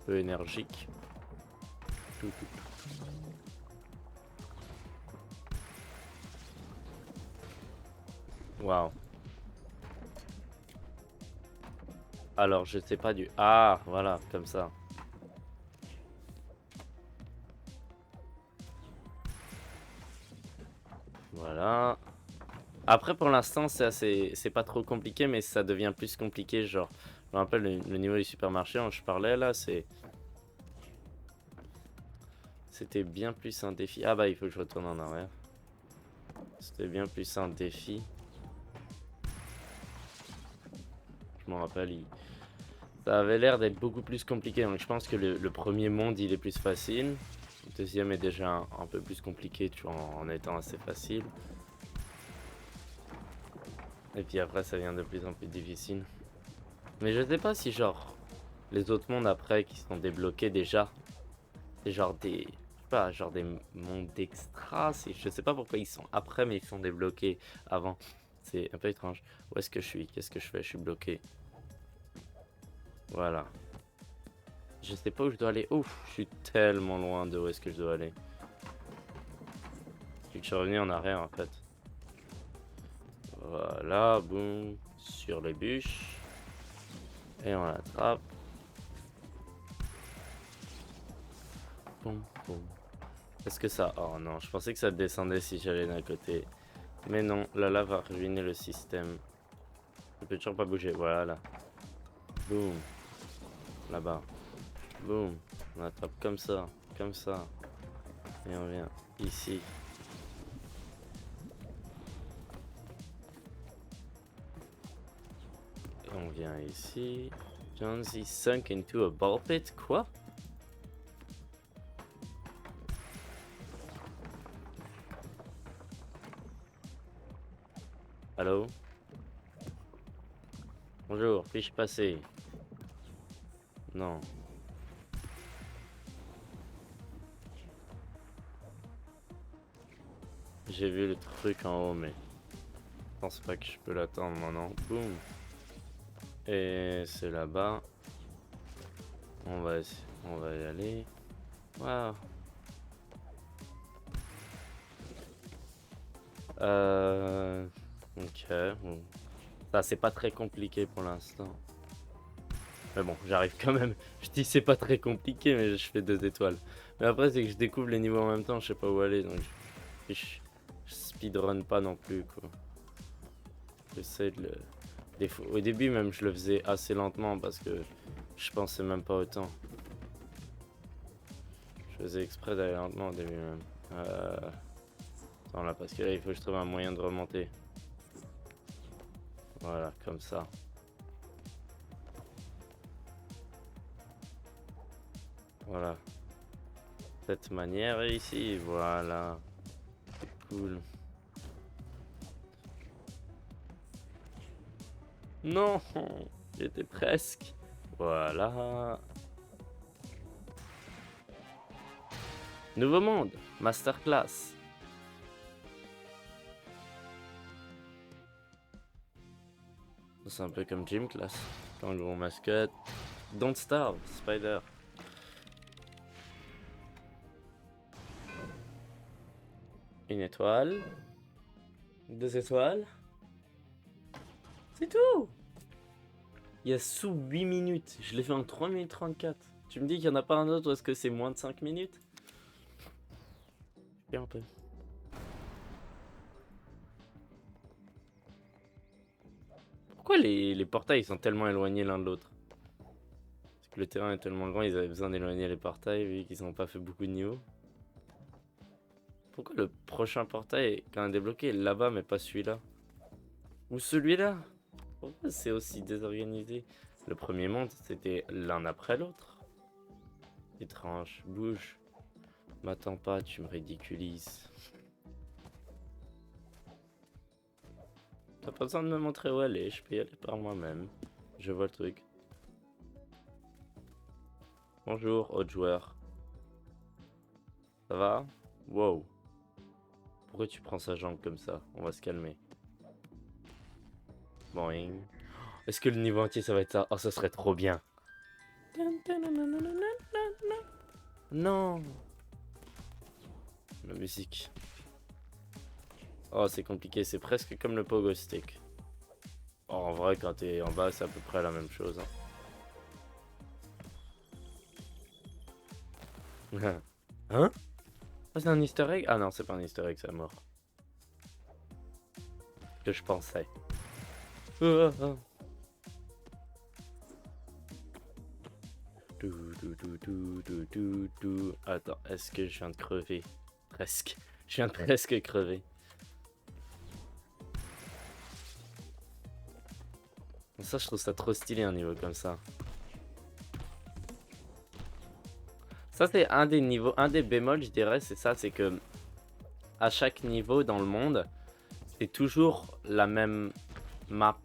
Un peu énergique. Waouh. Alors, je sais pas du... Ah, voilà, comme ça. Voilà. Après, pour l'instant, c'est pas trop compliqué, mais ça devient plus compliqué. Genre, je me rappelle le niveau du supermarché dont je parlais là, c'était bien plus un défi. Ah bah, il faut que je retourne en arrière. C'était bien plus un défi. Je m'en rappelle, ça avait l'air d'être beaucoup plus compliqué. Donc, je pense que le premier monde, il est plus facile. Le deuxième est déjà un peu plus compliqué, tu vois, en étant assez facile. Et puis après, ça vient de plus en plus difficile. Mais je sais pas si, genre, les autres mondes après qui sont débloqués déjà, c'est genre des. Je sais pas, genre des mondes d'extra. Je sais pas pourquoi ils sont après, mais ils sont débloqués avant. C'est un peu étrange. Où est-ce que je suis? Qu'est-ce que je fais? Je suis bloqué. Voilà. Je sais pas où je dois aller. Ouf, je suis tellement loin de où est-ce que je dois aller. Je suis revenu en arrière en fait. Voilà, boum. Sur les bûches. Et on l'attrape. Boum, boum. Est-ce que ça... Oh non, je pensais que ça descendait si j'allais d'un côté. Mais non, la lave va ruiner le système. Je peux toujours pas bouger, voilà. Boum. Là-bas. Boum. On attrape comme ça. Comme ça. Et on vient ici. Et on vient ici. Jonesy sunk into a ball pit. Quoi? Allô? Bonjour, puis-je passer? Non. J'ai vu le truc en haut, mais je pense pas que je peux l'attendre maintenant. Boum. Et c'est là-bas. On va y aller. Waouh. Ok. Bon. Ça, c'est pas très compliqué pour l'instant. Mais bon, j'arrive quand même. Je dis c'est pas très compliqué, mais je fais 2 étoiles. Mais après, c'est que je découvre les niveaux en même temps, je sais pas où aller, donc je speedrun pas non plus, quoi. J'essaie de au début, même, je le faisais assez lentement parce que je pensais même pas autant. Je faisais exprès d'aller lentement au début, même. Attends, là, parce que là, il faut que je trouve un moyen de remonter. Voilà, comme ça. Voilà. Cette manière ici, voilà. C'est cool. Non, j'étais presque. Voilà. Nouveau monde, masterclass. C'est un peu comme gym class. Kangourou mascotte. Don't starve, spider. Une étoile. 2 étoiles. C'est tout. Il y a sous 8 minutes. Je l'ai fait en 3 minutes 34. Tu me dis qu'il n'y en a pas un autre ou est-ce que c'est moins de 5 minutes? Et un peu. Pourquoi les portails ils sont tellement éloignés l'un de l'autre? Parce que le terrain est tellement grand, ils avaient besoin d'éloigner les portails vu qu'ils n'ont pas fait beaucoup de niveaux. Pourquoi le prochain portail quand on a débloqué est là-bas mais pas celui-là? Ou celui-là? Pourquoi c'est aussi désorganisé? Le premier monde c'était l'un après l'autre. Étrange, bouge. M'attends pas, tu me ridiculises. T'as pas besoin de me montrer où aller, je peux y aller par moi-même. Je vois le truc. Bonjour, autre joueur. Ça va? Wow. Pourquoi tu prends sa jambe comme ça? On va se calmer. Boing. Est-ce que le niveau entier ça va être ça? Oh, ça serait trop bien. Non. La musique. Oh, c'est compliqué, c'est presque comme le pogo stick. Oh, en vrai, quand t'es en bas, c'est à peu près la même chose. Hein? Hein? Ah, c'est un easter egg? Ah non, c'est pas un easter egg, c'est mort. Que je pensais. Ah, ah. Attends, est-ce que je viens de crever? Presque. Je viens de presque crever. Ça, je trouve ça trop stylé un niveau comme ça. Ça, c'est un des niveaux, un des bémols, je dirais, c'est ça, c'est que à chaque niveau dans le monde, c'est toujours la même map.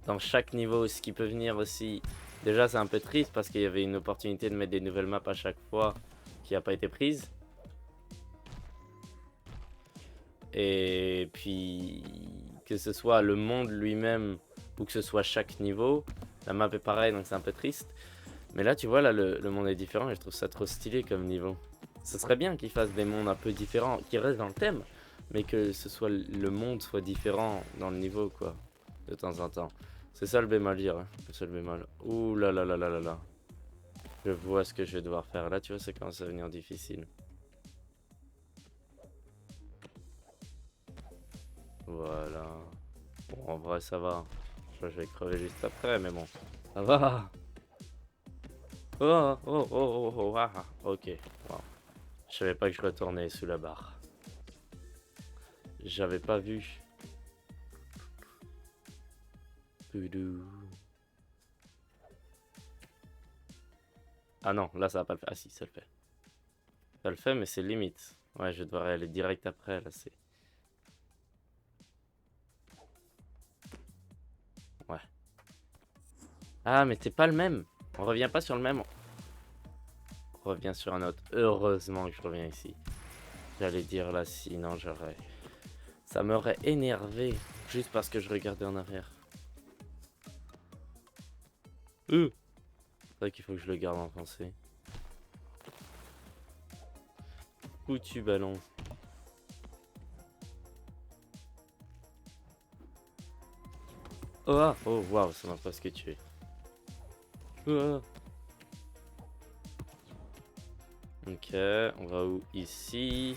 Dans chaque niveau, ce qui peut venir aussi. Déjà, c'est un peu triste parce qu'il y avait une opportunité de mettre des nouvelles maps à chaque fois qui n'a pas été prise. Et puis, que ce soit le monde lui-même ou que ce soit chaque niveau, la map est pareille, donc c'est un peu triste. Mais là, tu vois, là, le monde est différent et je trouve ça trop stylé comme niveau. Ce serait bien qu'ils fassent des mondes un peu différents, qui restent dans le thème, mais que ce soit le monde soit différent dans le niveau, quoi, de temps en temps. C'est ça le bémol, dire, hein. C'est ça le bémol. Ouh là là là là là là. Je vois ce que je vais devoir faire. Là, tu vois, ça commence à devenir difficile. Voilà. Bon, en vrai, ça va. Je vais crever juste après, mais bon. Ça va. Oh, oh, oh, oh, oh, ah, ah. Ok. Wow. Je savais pas que je retournais sous la barre. J'avais pas vu. Doudou. Ah non, là ça va pas le faire. Ah si, ça le fait. Ça le fait, mais c'est limite. Ouais, je devrais aller direct après, là c'est... Ouais. Ah, mais t'es pas le même. On revient pas sur le même. On revient sur un autre. Heureusement que je reviens ici. J'allais dire là, sinon j'aurais... Ça m'aurait énervé. Juste parce que je regardais en arrière. C'est vrai qu'il faut que je le garde en français. Foutu ballon. Oh, ah, oh, waouh, ça m'a presque tué. Oh, ah. Ok, on va où? Ici.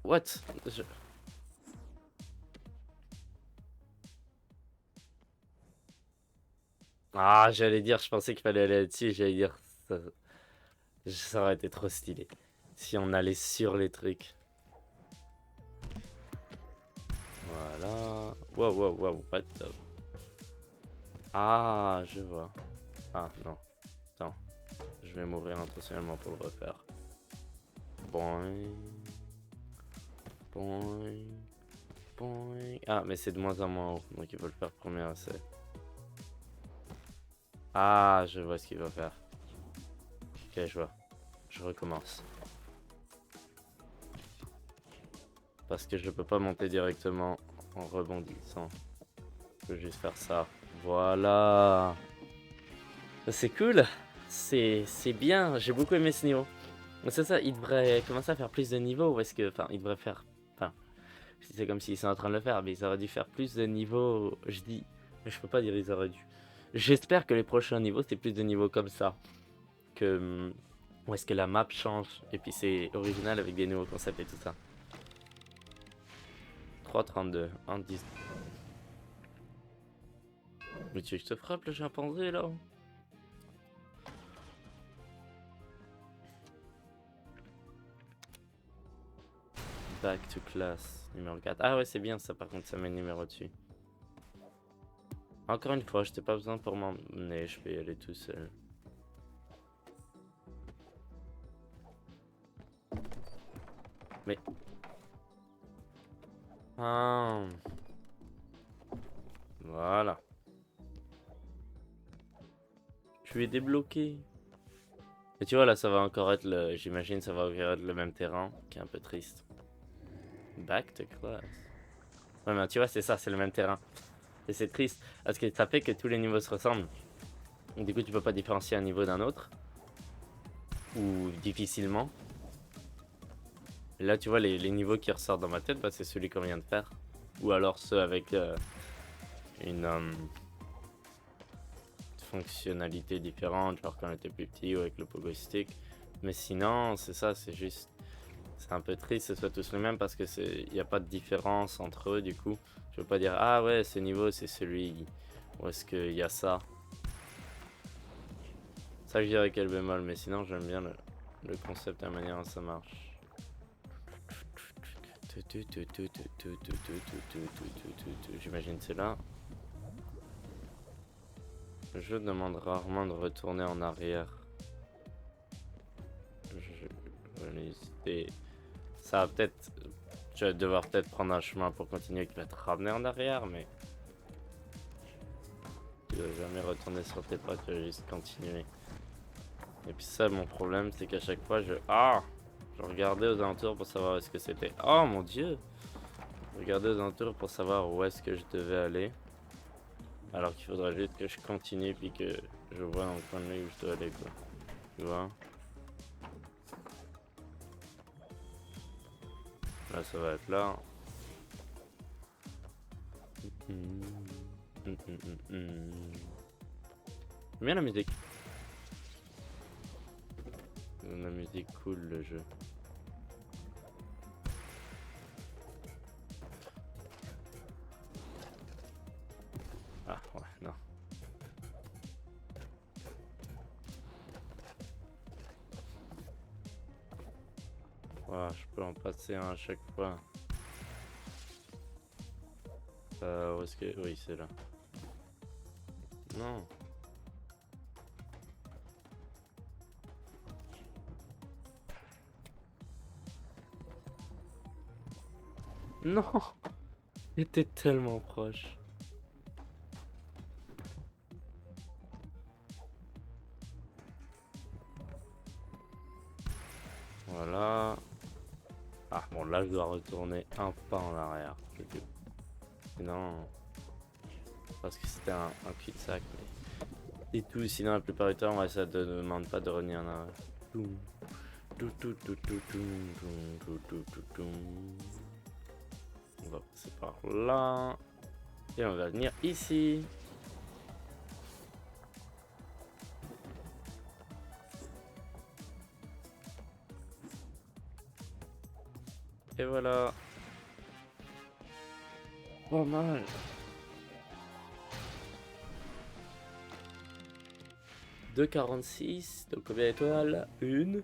What? Ah, j'allais dire, je pensais qu'il fallait aller là-dessus, j'allais dire, ça aurait été trop stylé. Si on allait sur les trucs. Voilà. Wow, wow, wow, what the... Ah, je vois. Ah, non. Attends. Je vais mourir intentionnellement pour le refaire. Boing. Boing. Boing. Ah, mais c'est de moins en moins haut, donc il faut le faire premier essai. Ah, je vois ce qu'il va faire. Ok, je vois. Je recommence. Parce que je peux pas monter directement en rebondissant. Je peux juste faire ça. Voilà. C'est cool. C'est bien. J'ai beaucoup aimé ce niveau. C'est ça, il devrait commencer à faire plus de niveaux. Ou est-ce que... Enfin, il devrait faire... Enfin, c'est comme s'ils sont en train de le faire. Mais ils auraient dû faire plus de niveaux. Je dis... Mais je peux pas dire ils auraient dû. J'espère que les prochains niveaux, c'est plus de niveaux comme ça. Que Ou est-ce que la map change et puis c'est original avec des nouveaux concepts et tout ça? 3,32, 1,10. Mais tu veux que je te frappe le chimpanzé là? Back to class, numéro 4. Ah ouais, c'est bien ça, par contre, ça met le numéro dessus. Encore une fois, je n'ai pas besoin pour m'emmener, je peux y aller tout seul. Mais... Ah. Voilà. Je vais débloquer. Et tu vois, là, ça va encore être le... J'imagine ça va encore être le même terrain, qui est un peu triste. Back to class. Ouais, mais tu vois, c'est ça, c'est le même terrain. Et c'est triste, parce que ça fait que tous les niveaux se ressemblent. Donc, du coup, tu peux pas différencier un niveau d'un autre. Ou difficilement. Et là, tu vois, les niveaux qui ressortent dans ma tête, bah, c'est celui qu'on vient de faire. Ou alors ceux avec une fonctionnalité différente, genre quand on était plus petit ou avec le pogo stick. Mais sinon, c'est ça, c'est juste... C'est un peu triste que ce soit tous les mêmes parce que il n'y a pas de différence entre eux du coup. Je veux pas dire, ah ouais, ce niveau c'est celui, ou est-ce qu'il y a ça. Ça je dirais quel bémol, mais sinon j'aime bien le concept, la manière dont ça marche. J'imagine c'est là. Le jeu demande rarement de retourner en arrière. Ça va peut-être... Tu vas devoir peut-être prendre un chemin pour continuer qui va te ramener en arrière, mais... Tu vas jamais retourner sur tes pas, tu vas juste continuer. Et puis ça, mon problème, c'est qu'à chaque fois, je regardais aux alentours pour savoir où est-ce que c'était. Oh mon dieu! Je regardais aux alentours pour savoir où est-ce que je devais aller. Alors qu'il faudrait juste que je continue puis que je vois dans le coin de l'œil où je dois aller, quoi. Tu vois? Là, ça va être là. J'aime bien la musique. La musique cool, le jeu. Ah ouais, non. Wow, je peux en passer un à chaque fois. Où est-ce que... Oui, c'est là. Non. Non. J'étais tellement proche. Voilà. Ah bon, là je dois retourner un pas en arrière. Non. Parce que c'était un cul-de-sac. Mais... Et tout, sinon la plupart du temps, ouais, ça te demande pas de revenir en arrière. On va passer par là. Et on va venir ici. Et voilà. Pas mal. « 2,46. Donc combien d'étoiles? 1,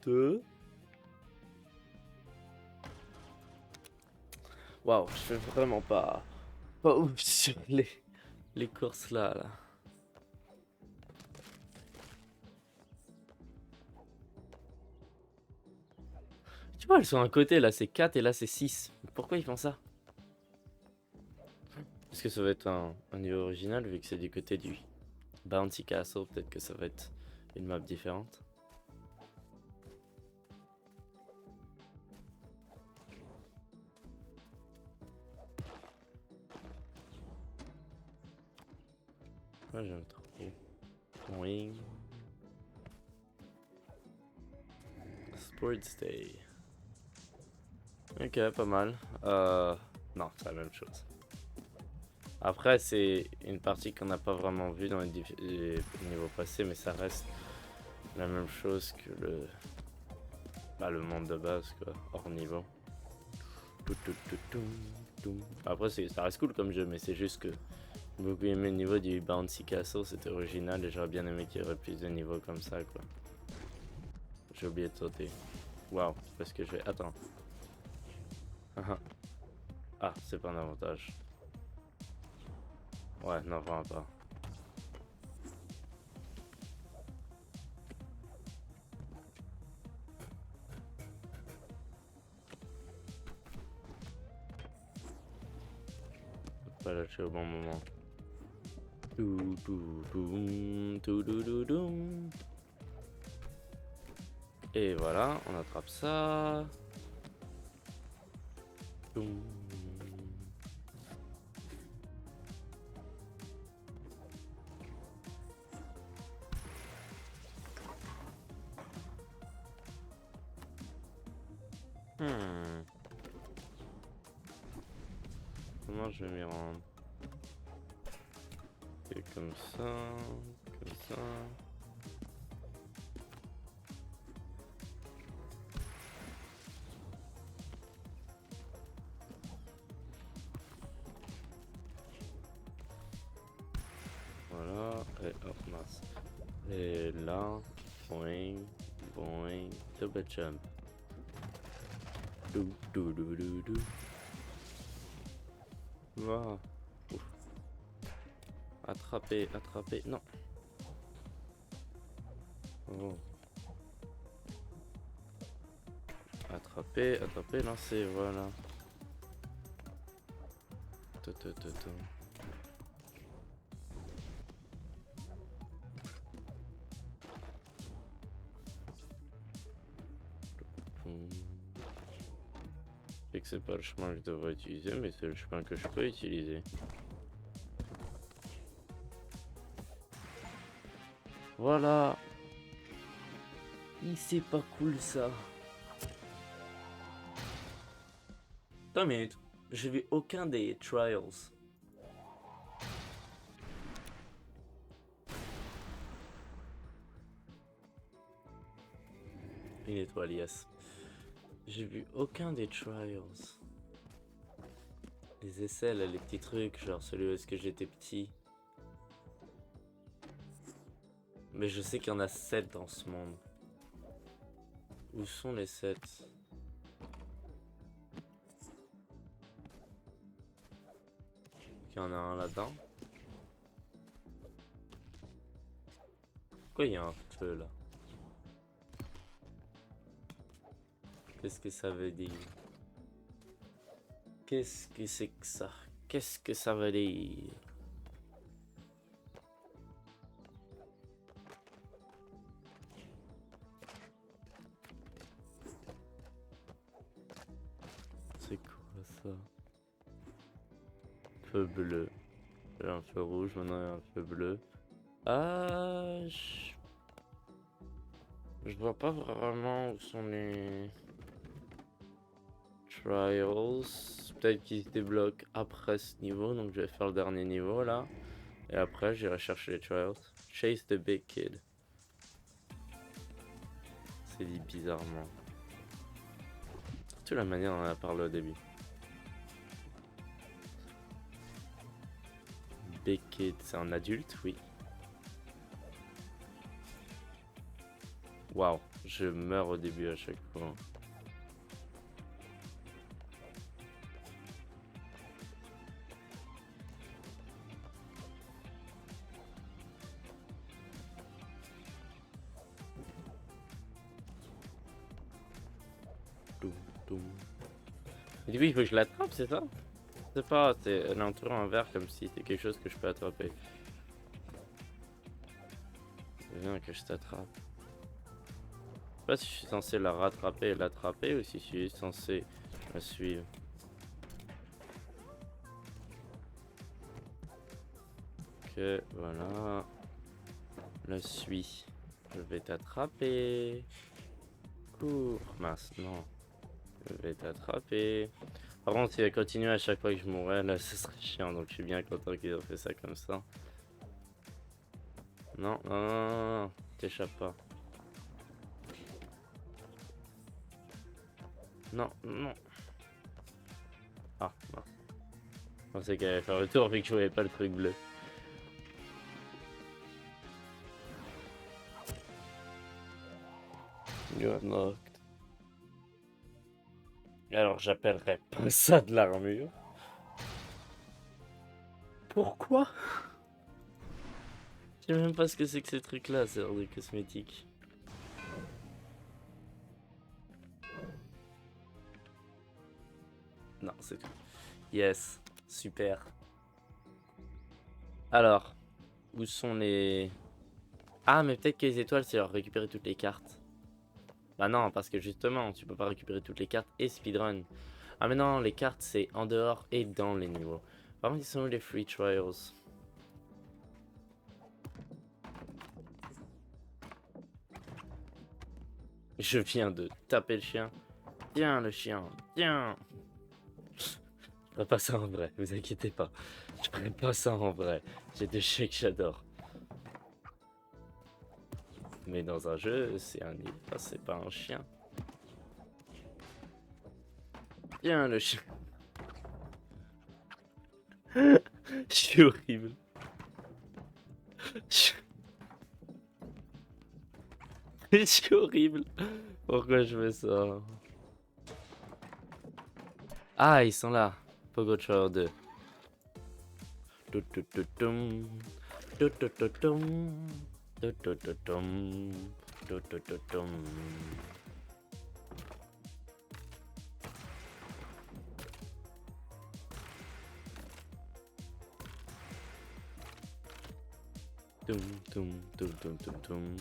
2. Waouh, je fais vraiment pas ouf sur les courses là. Tu vois, elles sont à côté, là c'est 4 et là c'est 6. Pourquoi ils font ça? Est-ce que ça va être un niveau original vu que c'est du côté du Bounty Castle? Peut-être que ça va être une map différente. Ouais, j'aime trop. Wing. Sports Day. Ok, pas mal. Non, c'est la même chose. Après, c'est une partie qu'on n'a pas vraiment vue dans les niveaux passés, mais ça reste la même chose que le monde de base, quoi, hors niveau. Tout, tout, tout, tout, tout. Après, ça reste cool comme jeu, mais c'est juste que j'ai beaucoup aimé le niveau du Bouncy Castle, c'était original et j'aurais bien aimé qu'il y aurait plus de niveaux comme ça, quoi. J'ai oublié de sauter. Waouh, parce que je vais. Attends. Ah, c'est pas un avantage. Ouais, non, vraiment pas. Pas lâché au bon moment. Tout, tout, tout, tout, tout, tout, tout. Et voilà, on attrape ça. Toum. Hmm. Comment je vais m'y rendre? Et comme ça, comme ça. Voilà, et hop, mince. Et là, boing, boing, double jump. Dou, dou, dou, dou, dou. Voilà. Ouf. Attraper, attraper, non. Oh. Attraper, attraper, lancer, voilà. Tout, tout, tout, tout. Je sais que c'est pas le chemin que je devrais utiliser, mais c'est le chemin que je peux utiliser. Voilà. C'est pas cool ça. Attends une minute. J'ai vu aucun des trials. Une étoile, yes. J'ai vu aucun des trials. Les essais, là, les petits trucs, genre celui où est-ce que j'étais petit. Mais je sais qu'il y en a 7 dans ce monde. Où sont les 7? Il y en a un là-dedans. Pourquoi il y a un feu là? Qu'est-ce que ça veut dire? Qu'est-ce que c'est que ça? Qu'est-ce que ça veut dire? C'est quoi ça? Feu bleu. Il y a un feu rouge, maintenant il y a un feu bleu. Ah, je vois pas vraiment où sont les trials. Peut-être qu'ils se débloquent après ce niveau, donc je vais faire le dernier niveau là. Et après j'irai chercher les trials. Chase the big kid. C'est dit bizarrement. Surtout la manière dont on a parlé au début. Big kid, c'est un adulte, oui. Waouh, je meurs au début à chaque fois. Toum, toum. Et du coup, il faut que je l'attrape, c'est ça? C'est pas, c'est l'entour en vert comme si c'était quelque chose que je peux attraper. Viens que je t'attrape. Je sais pas si je suis censé la rattraper et l'attraper ou si je suis censé la suivre. Ok, voilà. La suis. Je vais t'attraper. Cours. Mince, non. Je vais t'attraper. Par contre, si elle continue à chaque fois que je mourrais, là, ce serait chiant. Donc, je suis bien content qu'ils ont fait ça comme ça. Non, non, non, non, non. T'échappes pas. Non, non. Ah, non. Je pensais qu'elle allait faire le tour vu que je voyais pas le truc bleu. You unlocked. Alors j'appellerais pas ça de l'armure. Pourquoi? Je sais même pas ce que c'est que ces trucs-là, c'est des cosmétiques. Non, c'est tout. Yes, super. Alors, où sont les... Ah, mais peut-être que les étoiles, c'est leur récupérer toutes les cartes. Bah non, parce que justement, tu peux pas récupérer toutes les cartes et speedrun. Ah mais non, les cartes, c'est en dehors et dans les niveaux. Par contre, ils sont où les free trials? Je viens de taper le chien. Tiens, le chien, tiens. Je ferai pas ça en vrai, vous inquiétez pas. Je ferai pas ça en vrai. J'ai des chiens que j'adore. Mais dans un jeu, c'est un livre, c'est pas un chien. Tiens, le chien. Je suis horrible. Je je suis horrible. Pourquoi je fais ça? Ah, ils sont là. Pogo Shower 2. Tutututum. Tutututum. Tutututum. Tutututum. Tum tum tum tum tum tum.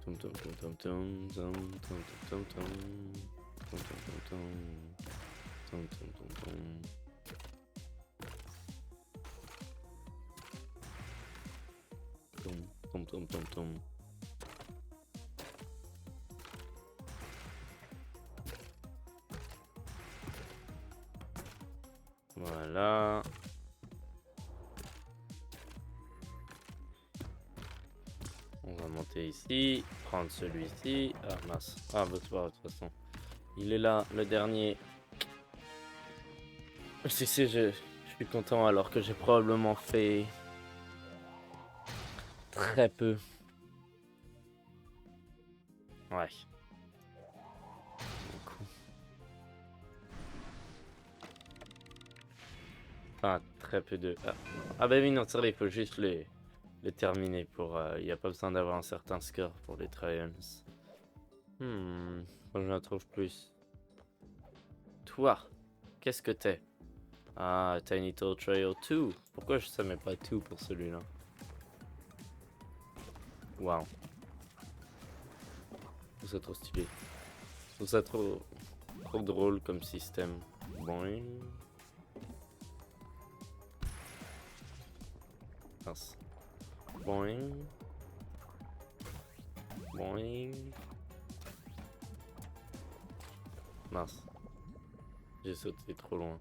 Tum tum tum tum tum tum tum tum tum tum. Tum tum tum tum. Tum tum tum tum. Tum tum tum tum tum. Voilà. On va monter ici, prendre celui-ci. Ah mince. Ah bah c'est pas grave, de toute façon. Il est là, le dernier. Si, je suis content alors que j'ai probablement fait très peu. Ouais. Beaucoup. Enfin, très peu de... Ah bah oui, non, c'est vrai, il faut juste les terminer pour... Il n'y a pas besoin d'avoir un certain score pour les trials. Faut que j'en trouve plus. Toi, qu'est-ce que t'es? Ah, Tiny Tool Trail 2. Pourquoi je savais pas 2 pour celui-là? Waouh. Je trouve ça trop stylé. Je trouve ça trop drôle comme système. Boing. Mince. Boing. Boing. Mince. J'ai sauté trop loin.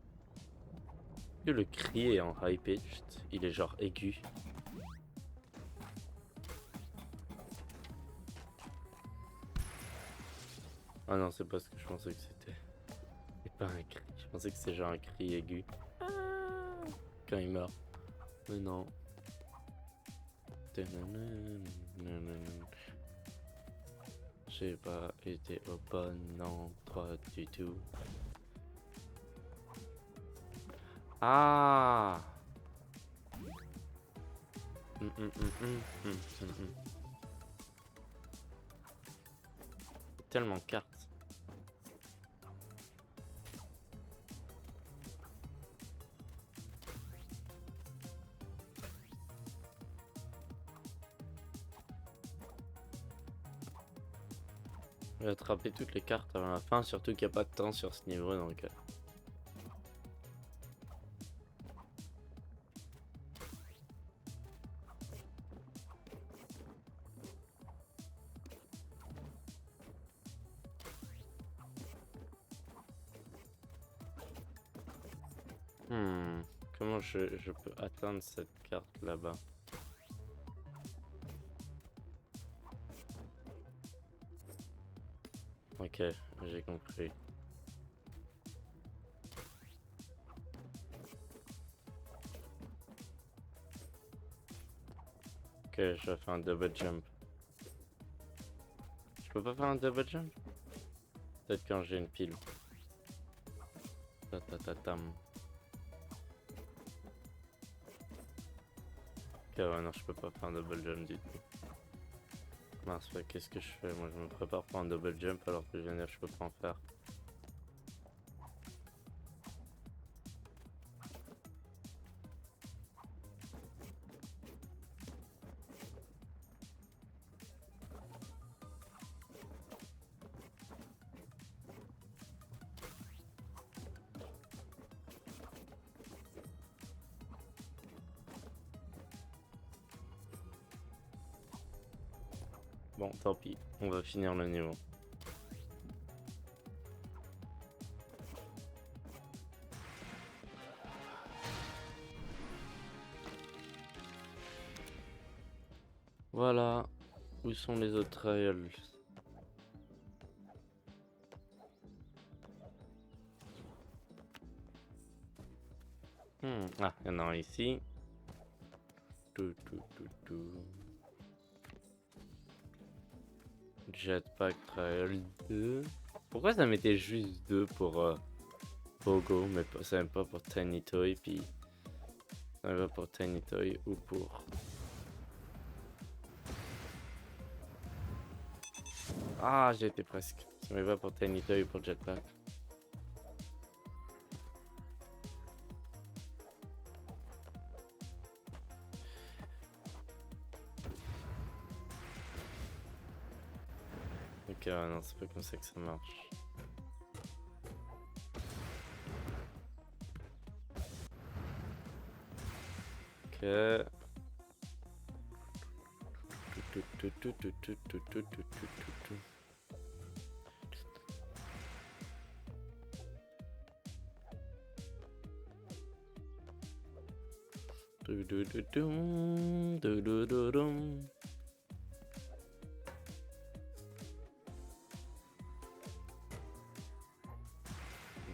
Que le cri est en high pitched, il est genre aigu. Ah non, c'est pas ce que je pensais que c'était. C'est pas un cri. Je pensais que c'était genre un cri aigu. Quand il meurt. Mais non. J'ai pas été au bon endroit du tout. Ah. Tellement de cartes. Je vais attraper toutes les cartes avant la fin, surtout qu'il n'y a pas de temps sur ce niveau donc. Comment je peux atteindre cette carte là-bas? Ok, j'ai compris. je vais faire un double jump. Je peux pas faire un double jump? Peut-être quand j'ai une pile. Tam. Ok, ouais, non, je peux pas faire un double jump du tout. Mince, ouais, qu'est-ce que je fais? Moi, je me prépare pour un double jump alors que je viens de dire que je peux pas en faire. Bon, tant pis, on va finir le niveau. Voilà. Où sont les autres trials? Ah, il y en a un ici. Tout. Jetpack trial 2. Pourquoi ça mettait juste 2 pour Pogo, mais ça même pas pour Tiny Toy, puis ça va pour Tiny Toy ou pour... Ah, j'ai été presque. Ça me va pour Tiny Toy ou pour Jetpack. Ok, non, c'est pas comme ça que ça marche. Ok.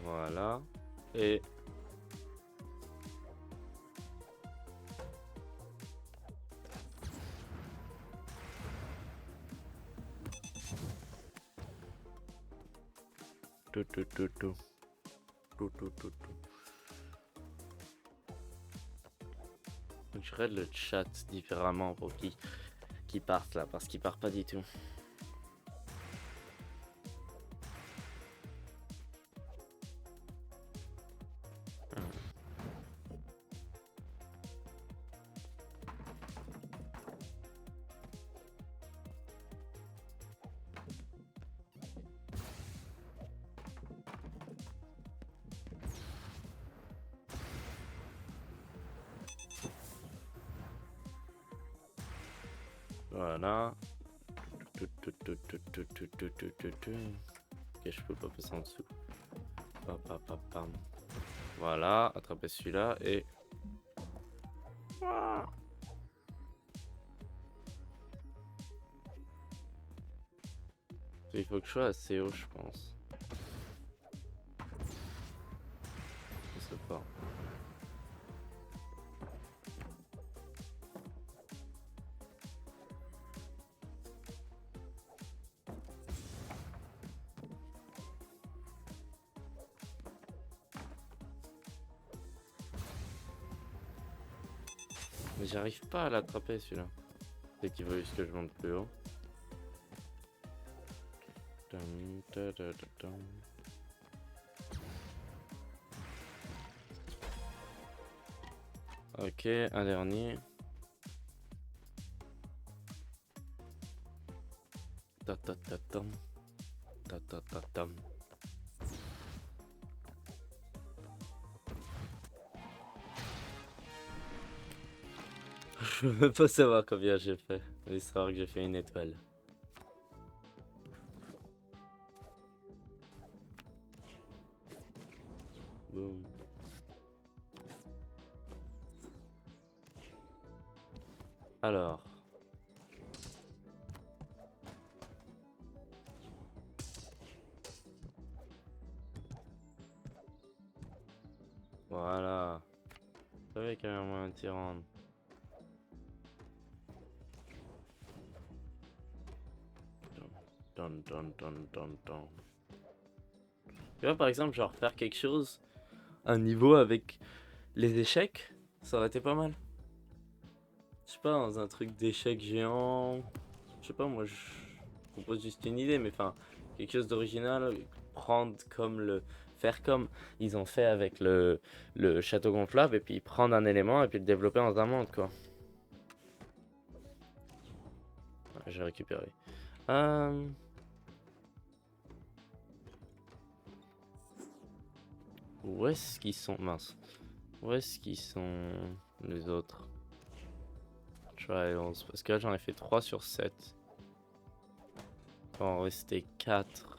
Voilà. Et... Je regarde le chat différemment pour qu'il parte là, parce qu'il part pas du tout. Voilà. Ok, je peux pas passer en dessous. Pam. Voilà, attraper celui-là et... Il faut que je sois assez haut, je pense. Je sais pas. Mais j'arrive pas à l'attraper celui-là. C'est qu'il veut juste que je monte plus haut. Ok, un dernier. Ta-ta-ta-tam. Ta-ta-ta-tam. Je veux pas savoir combien j'ai fait. Il savoir que j'ai fait une étoile. Boum. Alors. Voilà. Je savais qu'il y avait un moyen de s'y rendre. dun, dun, dun, dun, dun. Tu vois, par exemple, genre faire quelque chose, un niveau avec les échecs, ça aurait été pas mal. Je sais pas, dans un truc d'échecs géant. Je sais pas, moi je propose juste une idée, mais enfin, quelque chose d'original, prendre comme le. Faire comme ils ont fait avec le château gonflable, et puis prendre un élément et puis le développer dans un monde, quoi. Ouais, j'ai récupéré. Euh... Où est-ce qu'ils sont? Mince. Où est-ce qu'ils sont les autres trials? Parce que là j'en ai fait 3 sur 7. Il va en rester 4.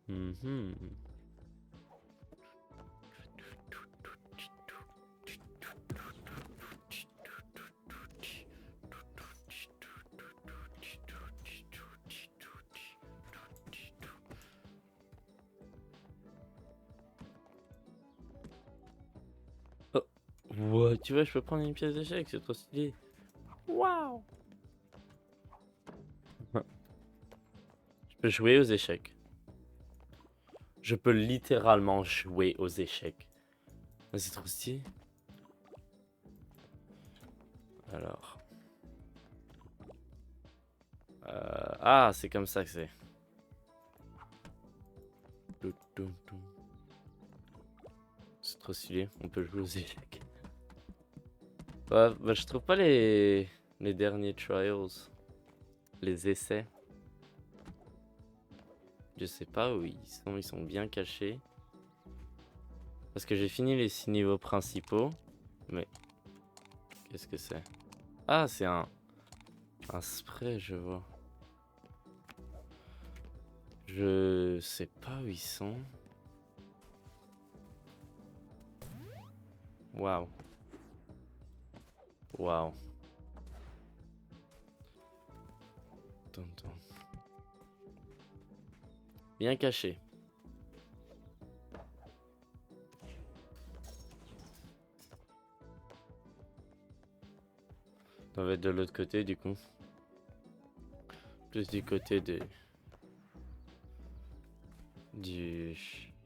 Mhm. Oh, ouais, tu vois, je peux prendre une pièce d'échec, c'est trop stylé. Waouh! Je peux jouer aux échecs. Je peux littéralement jouer aux échecs. C'est trop stylé. Alors. Ah, c'est comme ça que c'est. C'est trop stylé, on peut jouer aux échecs. Ouais, bah, je trouve pas les derniers trials. Les essais. Je sais pas où ils sont bien cachés. Parce que j'ai fini les 6 niveaux principaux. Mais qu'est-ce que c'est? Ah, c'est un spray, je vois. Je sais pas où ils sont. Waouh. Waouh. Bien caché. Ça va être de l'autre côté du coup. Plus du côté du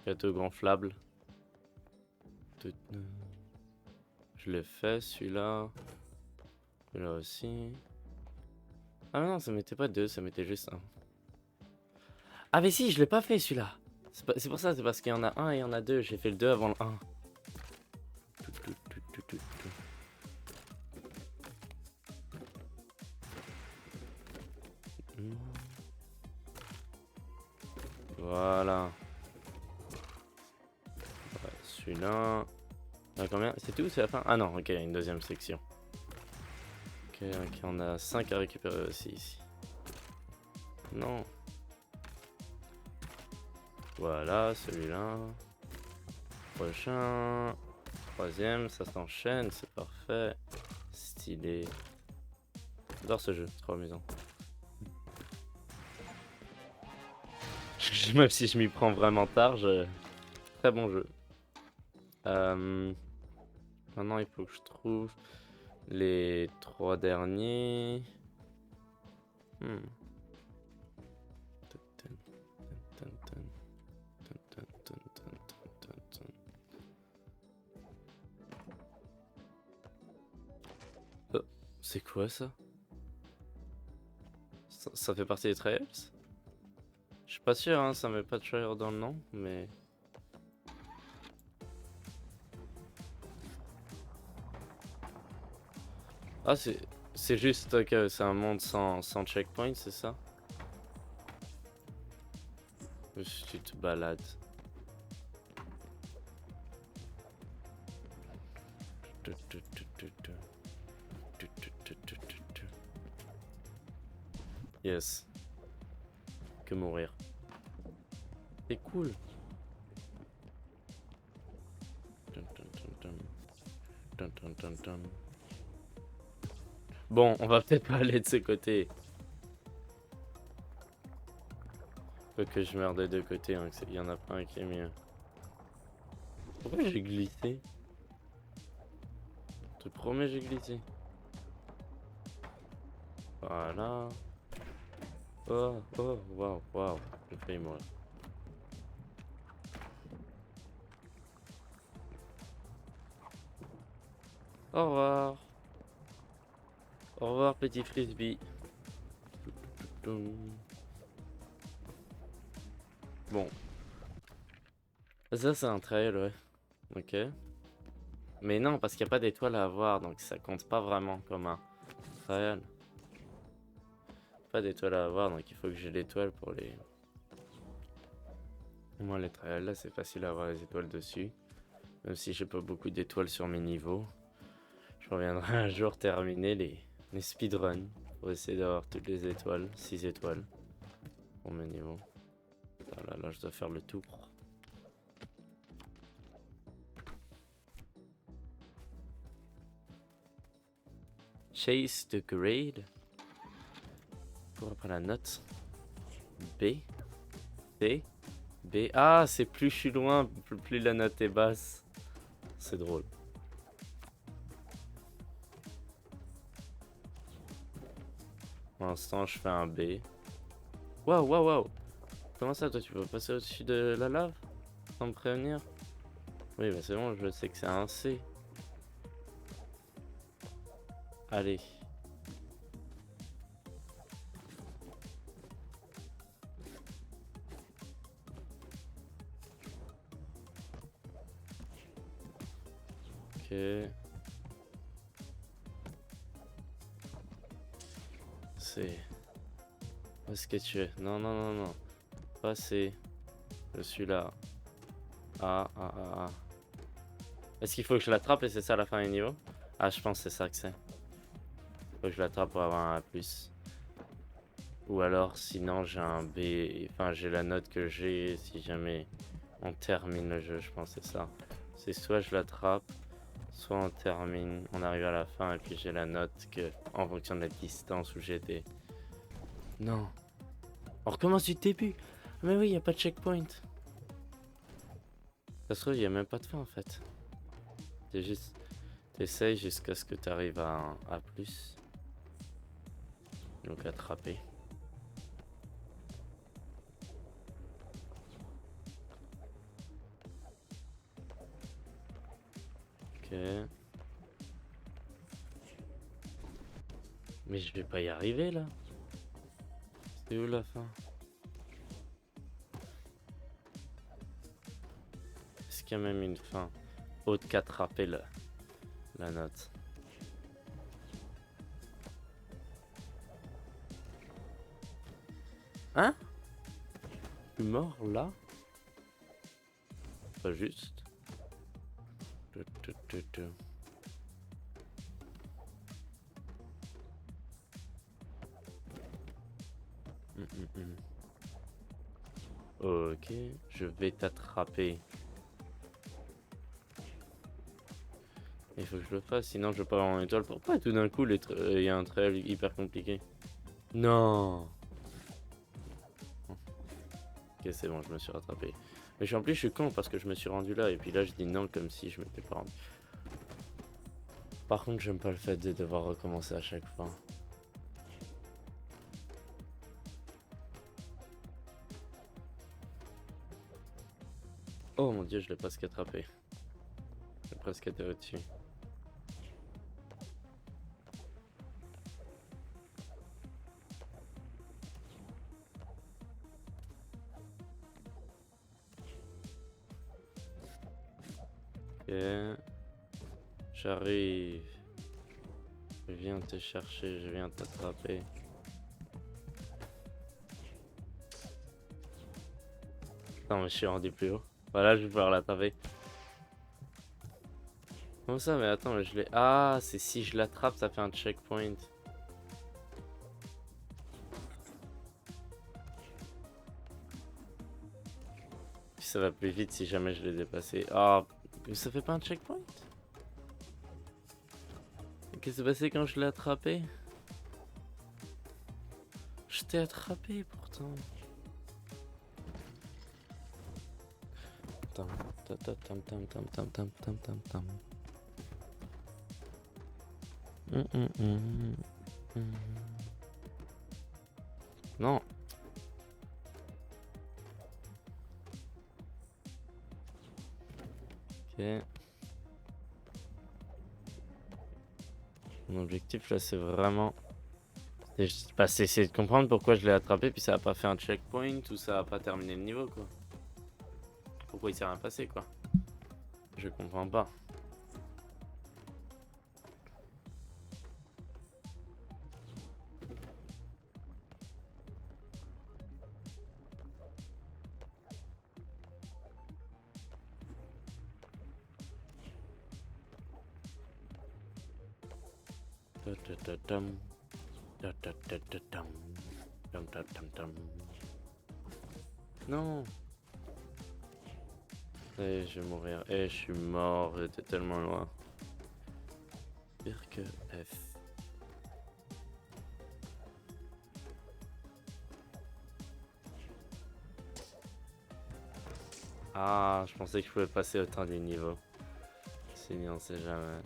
château gonflable. Je l'ai fait celui-là. Celui-là aussi. Ah non, ça mettait pas 2, ça mettait juste 1. Ah mais si, je l'ai pas fait celui-là. C'est pour ça, c'est parce qu'il y en a un et il y en a deux. J'ai fait le 2 avant le 1. Voilà. Ouais, celui-là. Il y en a combien? C'est tout, c'est la fin? Ah non, ok, une deuxième section. Ok, on a 5 à récupérer aussi ici. Non. Voilà, celui-là. Prochain. Troisième, ça s'enchaîne, c'est parfait. Stylé. J'adore ce jeu, trop amusant. Même si je m'y prends vraiment tard, très bon jeu. Maintenant, il faut que je trouve les 3 derniers. Oh, c'est quoi ça? Ça fait partie des trials? Je suis pas sûr, hein, ça met pas de trial dans le nom, mais... Ah, c'est juste que c'est un monde sans checkpoint, c'est ça? Juste tu te balades. Yes. Que mourir. C'est cool. Bon, on va peut-être pas aller de ce côté. Faut que je meure des deux côtés, hein, il y en a pas un qui est mieux. Pourquoi j'ai glissé? Je te promets, j'ai glissé. Voilà. Oh, oh, waouh, waouh. J'ai failli mourir. Au revoir. Au revoir, petit frisbee. Bon. Ça, c'est un trail, ouais. Ok. Mais non, parce qu'il n'y a pas d'étoile à avoir, donc ça compte pas vraiment comme un trail. Pas d'étoile à avoir, donc il faut que j'ai l'étoile pour les... Moi, les trails, là, c'est facile à avoir les étoiles dessus. Même si j'ai pas beaucoup d'étoiles sur mes niveaux. Je reviendrai un jour terminer les speedruns pour essayer d'avoir toutes les étoiles, 6 étoiles pour mes niveaux. Ah là, je dois faire le tour. Chase the grade. Pour après la note. B. C. B. Ah, c'est plus je suis loin, plus la note est basse. C'est drôle. Pour l'instant, je fais un B. Waouh, waouh, waouh. Comment ça, toi, tu peux passer au-dessus de la lave sans me prévenir? Oui, mais c'est bon, je sais que c'est un C. Allez. Ok. C. Où est-ce que tu es? Non, non, non, non. Pas C. Je suis là. Ah, ah, ah, ah. Est-ce qu'il faut que je l'attrape et c'est ça la fin du niveau? Ah, je pense que c'est ça que c'est. Faut que je l'attrape pour avoir un A+. Ou alors, sinon, j'ai un B. Enfin, j'ai la note que j'ai si jamais on termine le jeu, je pense que c'est ça. C'est soit je l'attrape, soit on termine, on arrive à la fin et puis j'ai la note que en fonction de la distance où j'étais. Non. On recommence du début. Mais oui, il n'y a pas de checkpoint. Ça se trouve, il n'y a même pas de fin en fait. C'est juste. T'essayes jusqu'à ce que tu arrives à un A+. Donc attraper. Ok. Mais je vais pas y arriver là. C'est où la fin? Est-ce qu'il y a même une fin? Autre qu'attraper la note. Hein? Je suis mort là? Pas juste. Ok, je vais t'attraper. Il faut que je le fasse, sinon je vais pas avoir une étoile. Pourquoi tout d'un coup il y a un trail hyper compliqué? Non. Ok, c'est bon, je me suis rattrapé. Mais en plus, je suis con parce que je me suis rendu là et puis là, je dis non comme si je m'étais pas rendu. Par contre, j'aime pas le fait de devoir recommencer à chaque fois. Oh mon dieu, je l'ai presque attrapé. J'ai presque été au-dessus. Ok. J'arrive. Je viens te chercher, je viens t'attraper. Non mais je suis rendu plus haut. Voilà, je vais pouvoir l'attraper. Comment ça? Mais attends, mais je l'ai... Ah, c'est si je l'attrape, ça fait un checkpoint. Puis ça va plus vite si jamais je l'ai dépassé. Ah, mais ça fait pas un checkpoint? Qu'est-ce qui s'est passé quand je l'ai attrapé? Je t'ai attrapé pourtant. Tam, tam, tam, tam, tam, tam, tam, tam, tam, tam. Non. Ok. Mon objectif là c'est vraiment... c'est essayer de comprendre pourquoi je l'ai attrapé puis ça a pas fait un checkpoint ou ça a pas terminé le niveau quoi. Pourquoi il s'est rien passé quoi. Je comprends pas. Ta-ta-ta-tam. Ta-ta-ta-ta-tam. Tam-tam-tam-tam. Non. Et je vais mourir. Et je suis mort, j'étais tellement loin. Pire que F. Ah, je pensais que je pouvais passer autant du niveau. C'est bien, on sait jamais.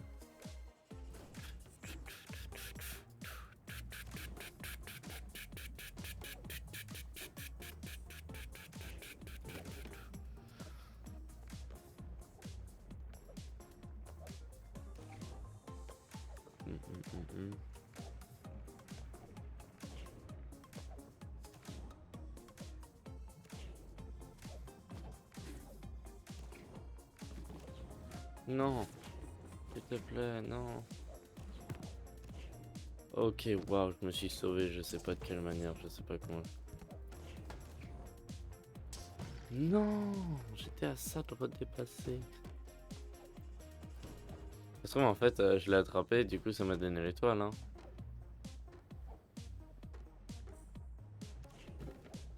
Non, s'il te plaît, non. Ok, waouh, je me suis sauvé, je sais pas de quelle manière, je sais pas comment. Non, j'étais à ça de redépasser. Ça se trouve, en fait, je l'ai attrapé, du coup, ça m'a donné l'étoile, hein.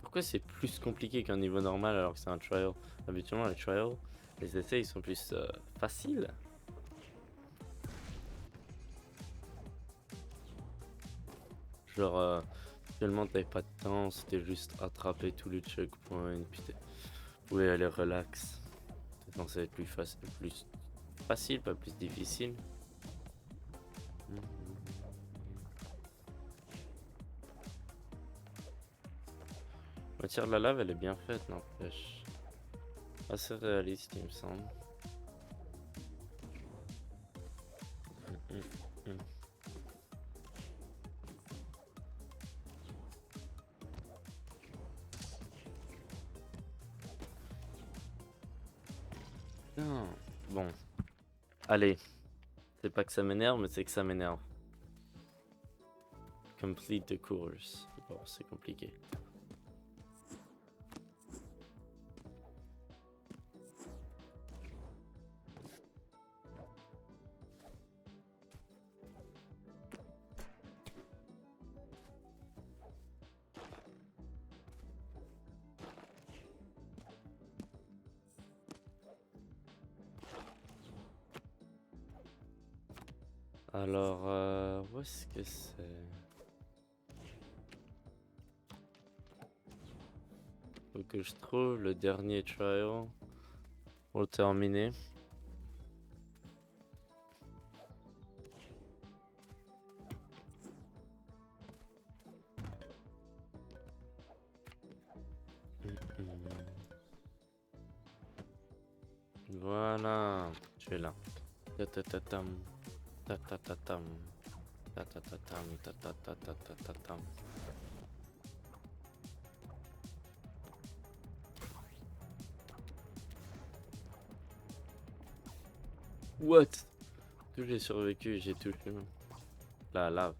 Pourquoi c'est plus compliqué qu'un niveau normal alors que c'est un trial? Habituellement, les trials, les essais, ils sont plus faciles. Genre, tellement t'avais pas de temps, c'était juste attraper tous les checkpoints, puis tu pouvais aller relax. C'est censé être plus facile, pas plus difficile. La tir de la lave, elle est bien faite, n'empêche. Assez réaliste, il me semble. Non. Bon. Allez. C'est pas que ça m'énerve, mais c'est que ça m'énerve. Complete the course. Bon, c'est compliqué. Alors, où est-ce que c'est? Faut que je trouve le dernier trial pour le terminer. Voilà, tu es là. Ta-ta-ta-tam, ta-ta-ta-tam, ta-ta-ta-tam, ta-ta-ta-ta-ta-tam. What? Que j'ai survécu, j'ai touché la lave.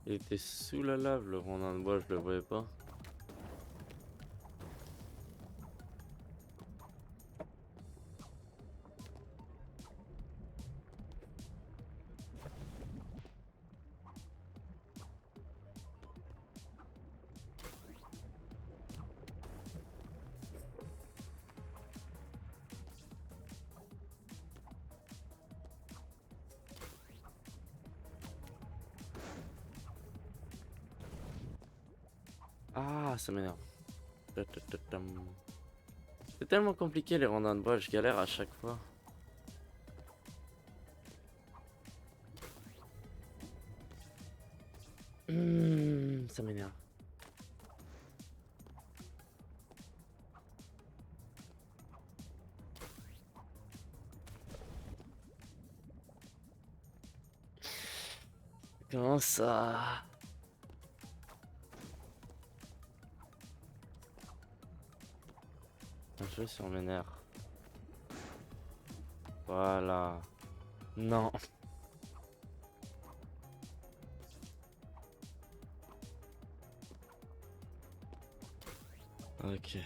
Il était sous la lave, le rondin de bois, je le voyais pas. Ah, ça m'énerve. Ta-ta-ta-tam. C'est tellement compliqué les rondins de bois, je galère à chaque fois. Ça m'énerve. Comment ça? Un jeu sur mes nerfs. Voilà. Non. Ok.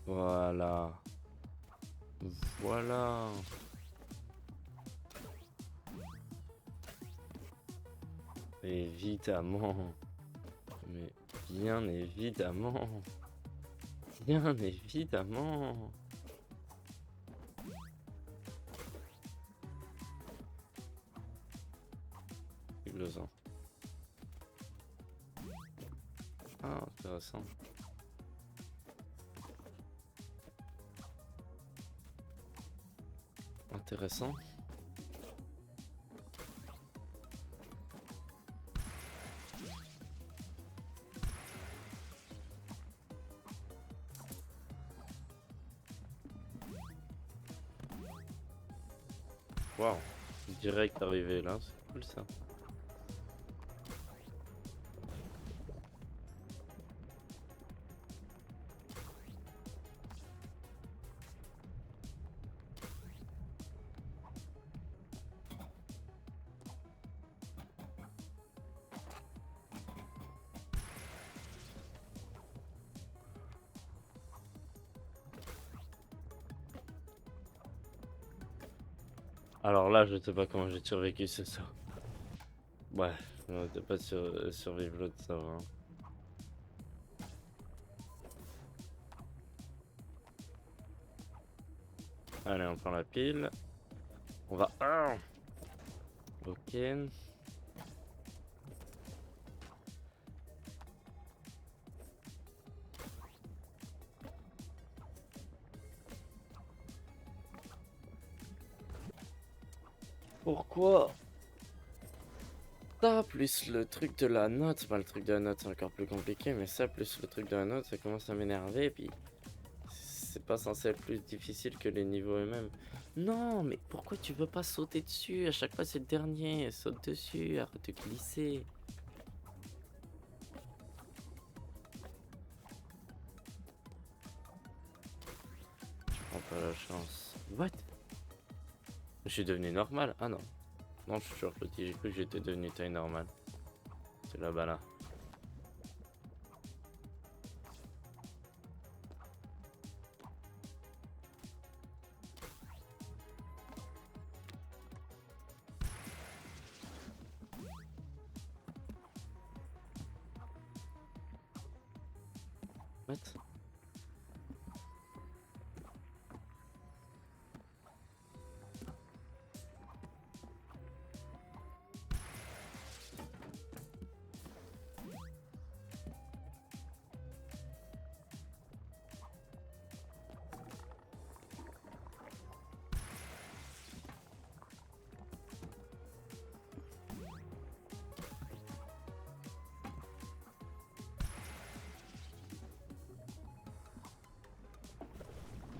Voilà. Voilà. Évidemment. Mais bien évidemment. Bien évidemment. Glosant. Ah, intéressant. Intéressant. Waouh. Direct arrivé là, c'est cool ça. Alors là, je sais pas comment j'ai survécu, c'est ça. Ouais, on était pas survivre l'autre, ça va. Allez, on prend la pile. On va... Ah, ok. Pourquoi ça, plus le truc de la note, bah le truc de la note c'est encore plus compliqué, mais ça, plus le truc de la note, ça commence à m'énerver, et puis c'est pas censé être plus difficile que les niveaux eux-mêmes. Non, mais pourquoi tu veux pas sauter dessus? À chaque fois c'est le dernier, saute dessus, arrête de glisser. Je prends pas la chance. What? Je suis devenu normal? Ah non. Non, je suis toujours petit, j'ai cru que j'étais devenu taille normale. C'est là-bas là. What?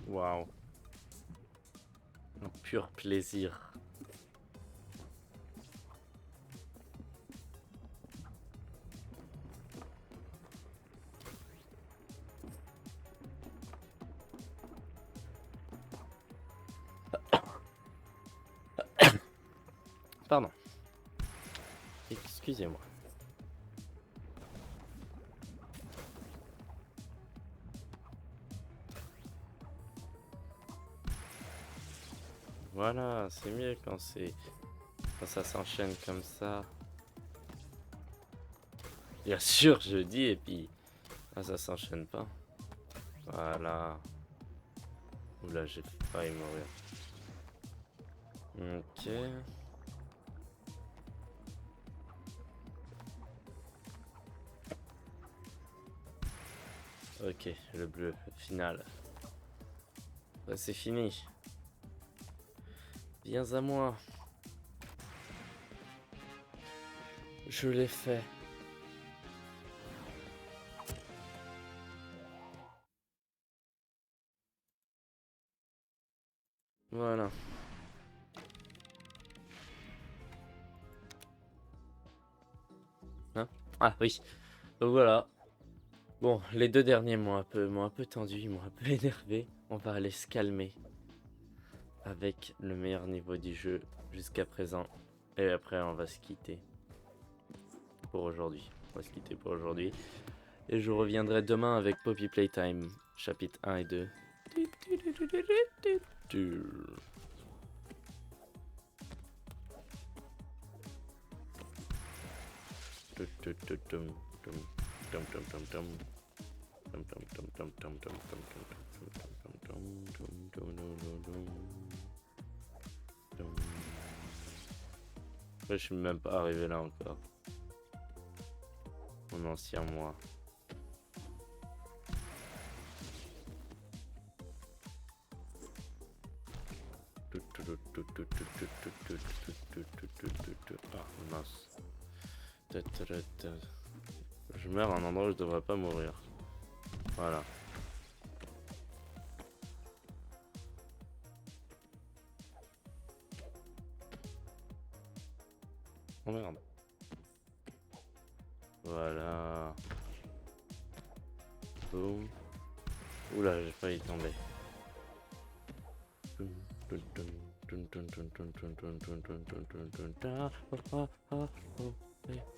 Waouh. Un pur plaisir. Pardon. Excusez-moi. Voilà, c'est mieux quand ça s'enchaîne comme ça. Bien sûr, je dis, et puis ça s'enchaîne pas. Voilà. Oula, j'ai failli mourir. Ok. Ok, le bleu, final. Bah, c'est fini. Viens à moi. Je l'ai fait. Voilà. Hein? Ah oui. Donc voilà. Bon, les deux derniers m'ont un peu tendu, ils m'ont un peu énervé. On va aller se calmer avec le meilleur niveau du jeu jusqu'à présent. Et après, on va se quitter pour aujourd'hui. On va se quitter pour aujourd'hui. Et je reviendrai demain avec Poppy Playtime, chapitre 1 et 2. Je suis même pas arrivé là encore. Mon ancien moi. Ah mince. Je meurs à un endroit où je devrais pas mourir. Voilà. Oh merde. Voilà. Boum. Oula, j'ai failli tomber.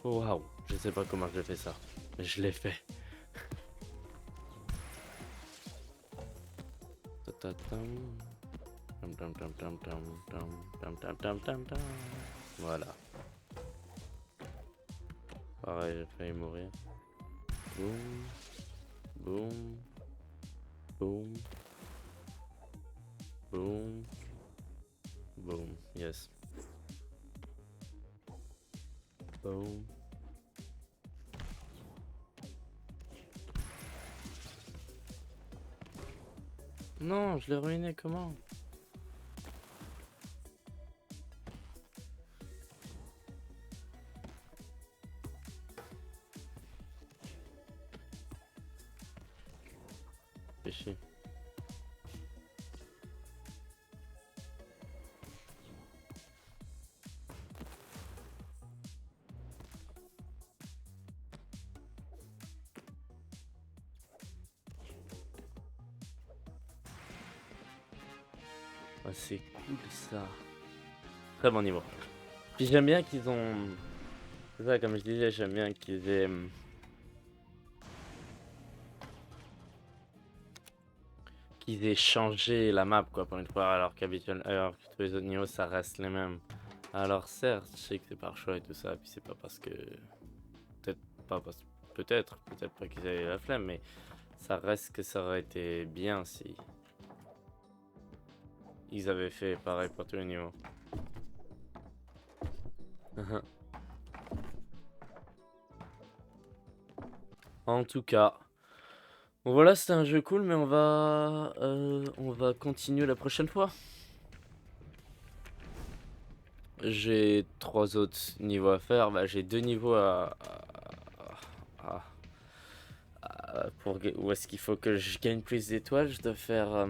Waouh, je sais pas comment j'ai fait ça, mais je l'ai fait. Voilà. Pareil, j'ai failli mourir. Boum, boum, boum, boum, boum. Yes. Boum. Non, je l'ai ruiné comment? Péché. Ah, c'est cool ça. Très bon niveau. Puis j'aime bien qu'ils ont... C'est ça, comme je disais, j'aime bien qu'ils aient changé la map quoi pour une fois, alors qu'habituellement, alors que tous les autres niveaux ça reste les mêmes. Alors certes, je sais que c'est par choix et tout ça, puis c'est pas parce que... Peut-être pas parce... Peut-être pas qu'ils avaient la flemme, mais ça reste que ça aurait été bien si... Ils avaient fait pareil pour tous les niveaux. En tout cas... Bon voilà, c'était un jeu cool, mais on va continuer la prochaine fois. J'ai 3 autres niveaux à faire. Bah, j'ai 2 niveaux à- pour où est-ce qu'il faut que je gagne plus d'étoiles. Je dois faire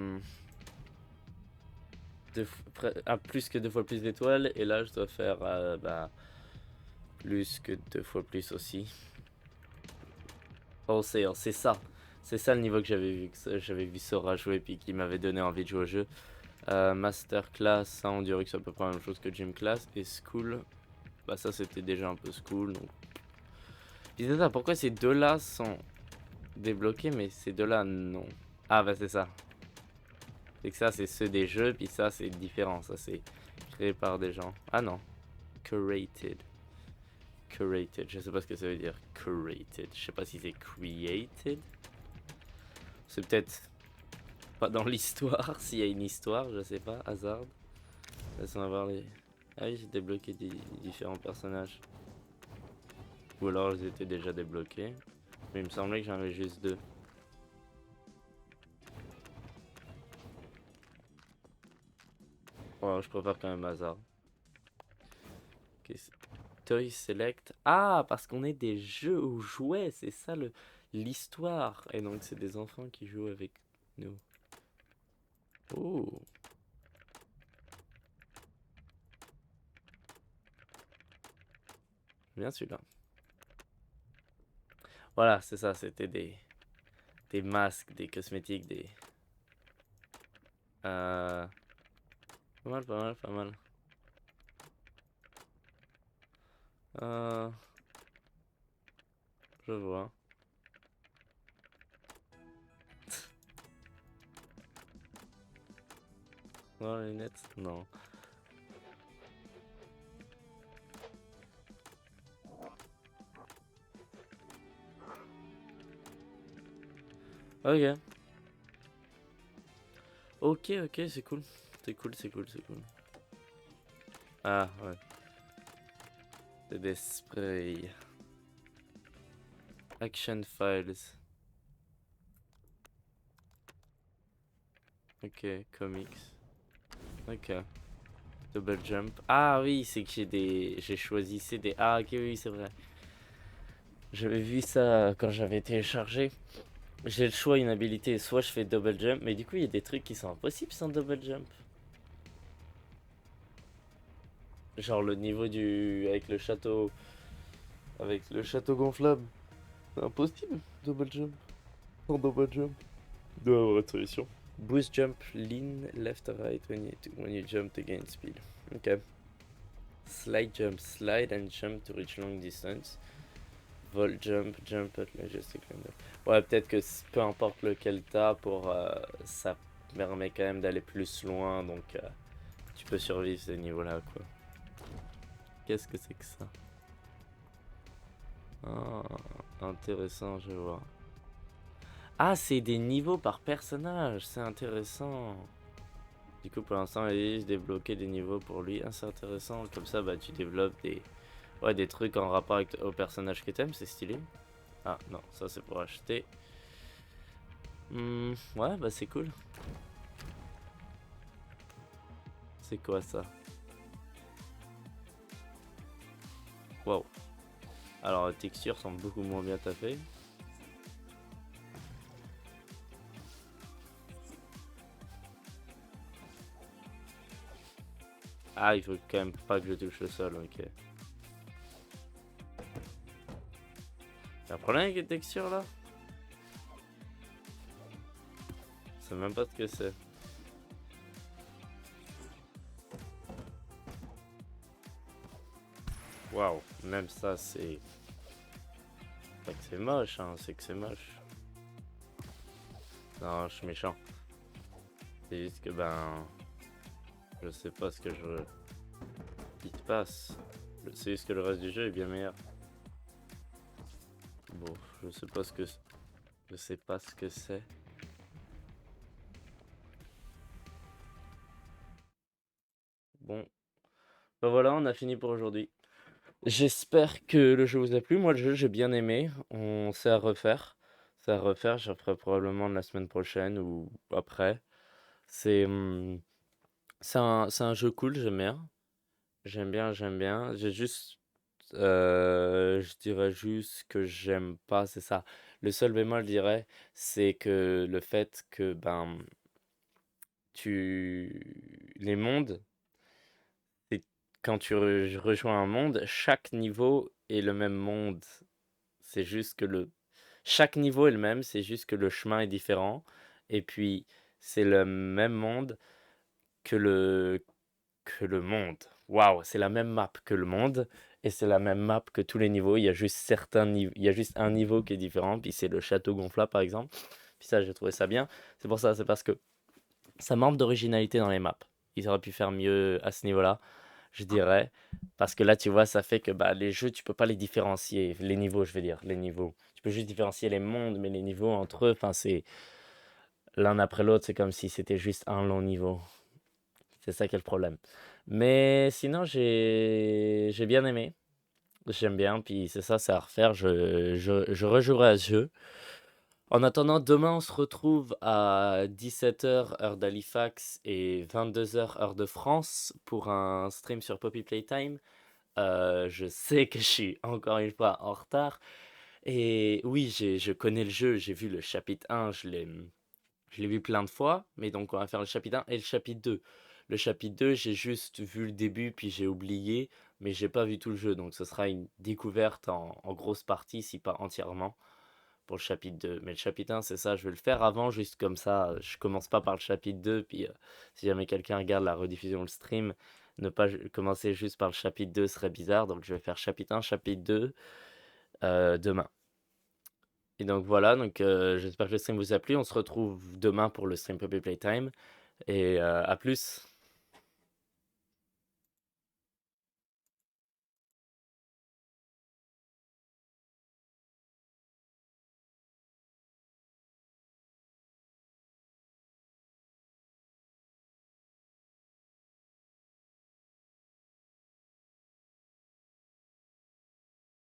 plus que 2 fois plus d'étoiles. Et là, je dois faire bah, plus que 2 fois plus aussi. Oh, c'est ça. C'est ça le niveau que j'avais vu Sora jouer puis qui m'avait donné envie de jouer au jeu. Masterclass, ça on dirait que c'est à peu près la même chose que Gym Class. Et School, bah ça c'était déjà un peu School. Donc... Puis c'est ça, pourquoi ces deux-là sont débloqués mais ces deux-là non? Ah bah c'est ça. C'est que ça c'est ceux des jeux, puis ça c'est différent. Ça c'est créé par des gens. Ah non. Curated. Curated, je sais pas ce que ça veut dire. Curated. Je sais pas si c'est created. C'est peut-être pas dans l'histoire, s'il y a une histoire, je sais pas. Hasard. Laisse-moi voir les... Ah oui, j'ai débloqué différents personnages. Ou alors ils étaient déjà débloqués. Mais il me semblait que j'en avais juste 2. je préfère quand même hasard. Qu'est-ce- Toy Select. Ah, parce qu'on est des jeux ou jouets, c'est ça l'histoire. Et donc c'est des enfants qui jouent avec nous. Oh, bien celui-là. Voilà, c'est ça, c'était des masques, des cosmétiques, des... Pas mal, pas mal, pas mal. Euh, je vois. Non, les lunettes, non. Ok. Ok, ok, c'est cool. C'est cool, c'est cool, c'est cool. Ah, ouais. C'est des sprays. Action files. Ok, comics. Ok. Double jump. Ah oui, c'est que j'ai choisi c'est des... Ah ok, oui, c'est vrai. J'avais vu ça quand j'avais téléchargé. J'ai le choix, une habilité, soit je fais double jump, mais du coup il y a des trucs qui sont impossibles sans double jump. Genre le niveau du... avec le château... Avec le château gonflable. C'est impossible, double jump. Sans double jump. Il doit y avoir une solution. Boost jump, lean, left or right when you jump to gain speed. Ok. Slide jump, slide and jump to reach long distance. Vol jump, jump at majestic window. Ouais, peut-être que peu importe lequel t'as, ça permet quand même d'aller plus loin, donc tu peux survivre ces niveaux-là, quoi. Qu'est-ce que c'est que ça? Ah, intéressant, je vois. Ah, c'est des niveaux par personnage, c'est intéressant. Du coup, pour l'instant, il est débloquer des niveaux pour lui. Ah, c'est intéressant. Comme ça, bah, tu développes des trucs en rapport avec au personnage que t'aimes, c'est stylé. Ah, non, ça c'est pour acheter. Ouais, bah c'est cool. C'est quoi ça? Wow. Alors, la texture semble beaucoup moins bien taffée. Ah, il faut quand même pas que je touche le sol, ok. Y'a un problème avec les textures là? Je sais même pas ce que c'est. Waouh, même ça c'est... Pas que c'est moche, hein, c'est que c'est moche. Non, je suis méchant. C'est juste que ben... Je sais pas ce que je... Il te passe. C'est juste que le reste du jeu est bien meilleur. Bon, je sais pas ce que... Je sais pas ce que c'est. Bon, ben voilà, on a fini pour aujourd'hui. J'espère que le jeu vous a plu. Moi, le jeu, j'ai bien aimé. On sait à refaire. C'est à refaire, je ferai probablement la semaine prochaine ou après. C'est c'est un jeu cool, j'aime bien. J'aime bien, j'aime bien. J'ai juste... je dirais juste que j'aime pas, c'est ça. Le seul bémol, je dirais, c'est que le fait que, ben, les mondes, c'est quand tu rejoins un monde, chaque niveau est le même monde. C'est juste que chaque niveau est le même, c'est juste que le chemin est différent. Et puis, c'est le même monde que le monde. Waouh, c'est la même map que le monde. Et c'est la même map que tous les niveaux. Il y a juste certains niveaux. Il y a juste un niveau qui est différent. Puis c'est le château gonflable, par exemple. Puis ça, j'ai trouvé ça bien. C'est pour ça, c'est parce que ça manque d'originalité dans les maps. Ils auraient pu faire mieux à ce niveau-là, je dirais. Parce que là, tu vois, ça fait que bah, les jeux, tu peux pas les différencier. Les niveaux, je veux dire, les niveaux. Tu peux juste différencier les mondes, mais les niveaux entre eux, enfin, c'est l'un après l'autre, c'est comme si c'était juste un long niveau. C'est ça qui est le problème. Mais sinon, j'ai bien aimé. J'aime bien, puis c'est ça, c'est à refaire. Je rejouerai à ce jeu. En attendant, demain, on se retrouve à 17 h heure d'Halifax et 22 h heure de France pour un stream sur Poppy Playtime. Je sais que je suis encore une fois en retard et oui, je connais le jeu, j'ai vu le chapitre 1, je l'ai vu plein de fois, mais donc on va faire le chapitre 1 et le chapitre 2. Le chapitre 2, j'ai juste vu le début, puis j'ai oublié, mais j'ai pas vu tout le jeu, donc ce sera une découverte en grosse partie, si pas entièrement, pour le chapitre 2. Mais le chapitre 1, c'est ça, je vais le faire avant, juste comme ça, je commence pas par le chapitre 2, puis si jamais quelqu'un regarde la rediffusion, le stream, ne pas commencer juste par le chapitre 2 serait bizarre, donc je vais faire chapitre 1, chapitre 2 demain. Et donc voilà, donc j'espère que le stream vous a plu. On se retrouve demain pour le stream Puppy Playtime. Et à plus.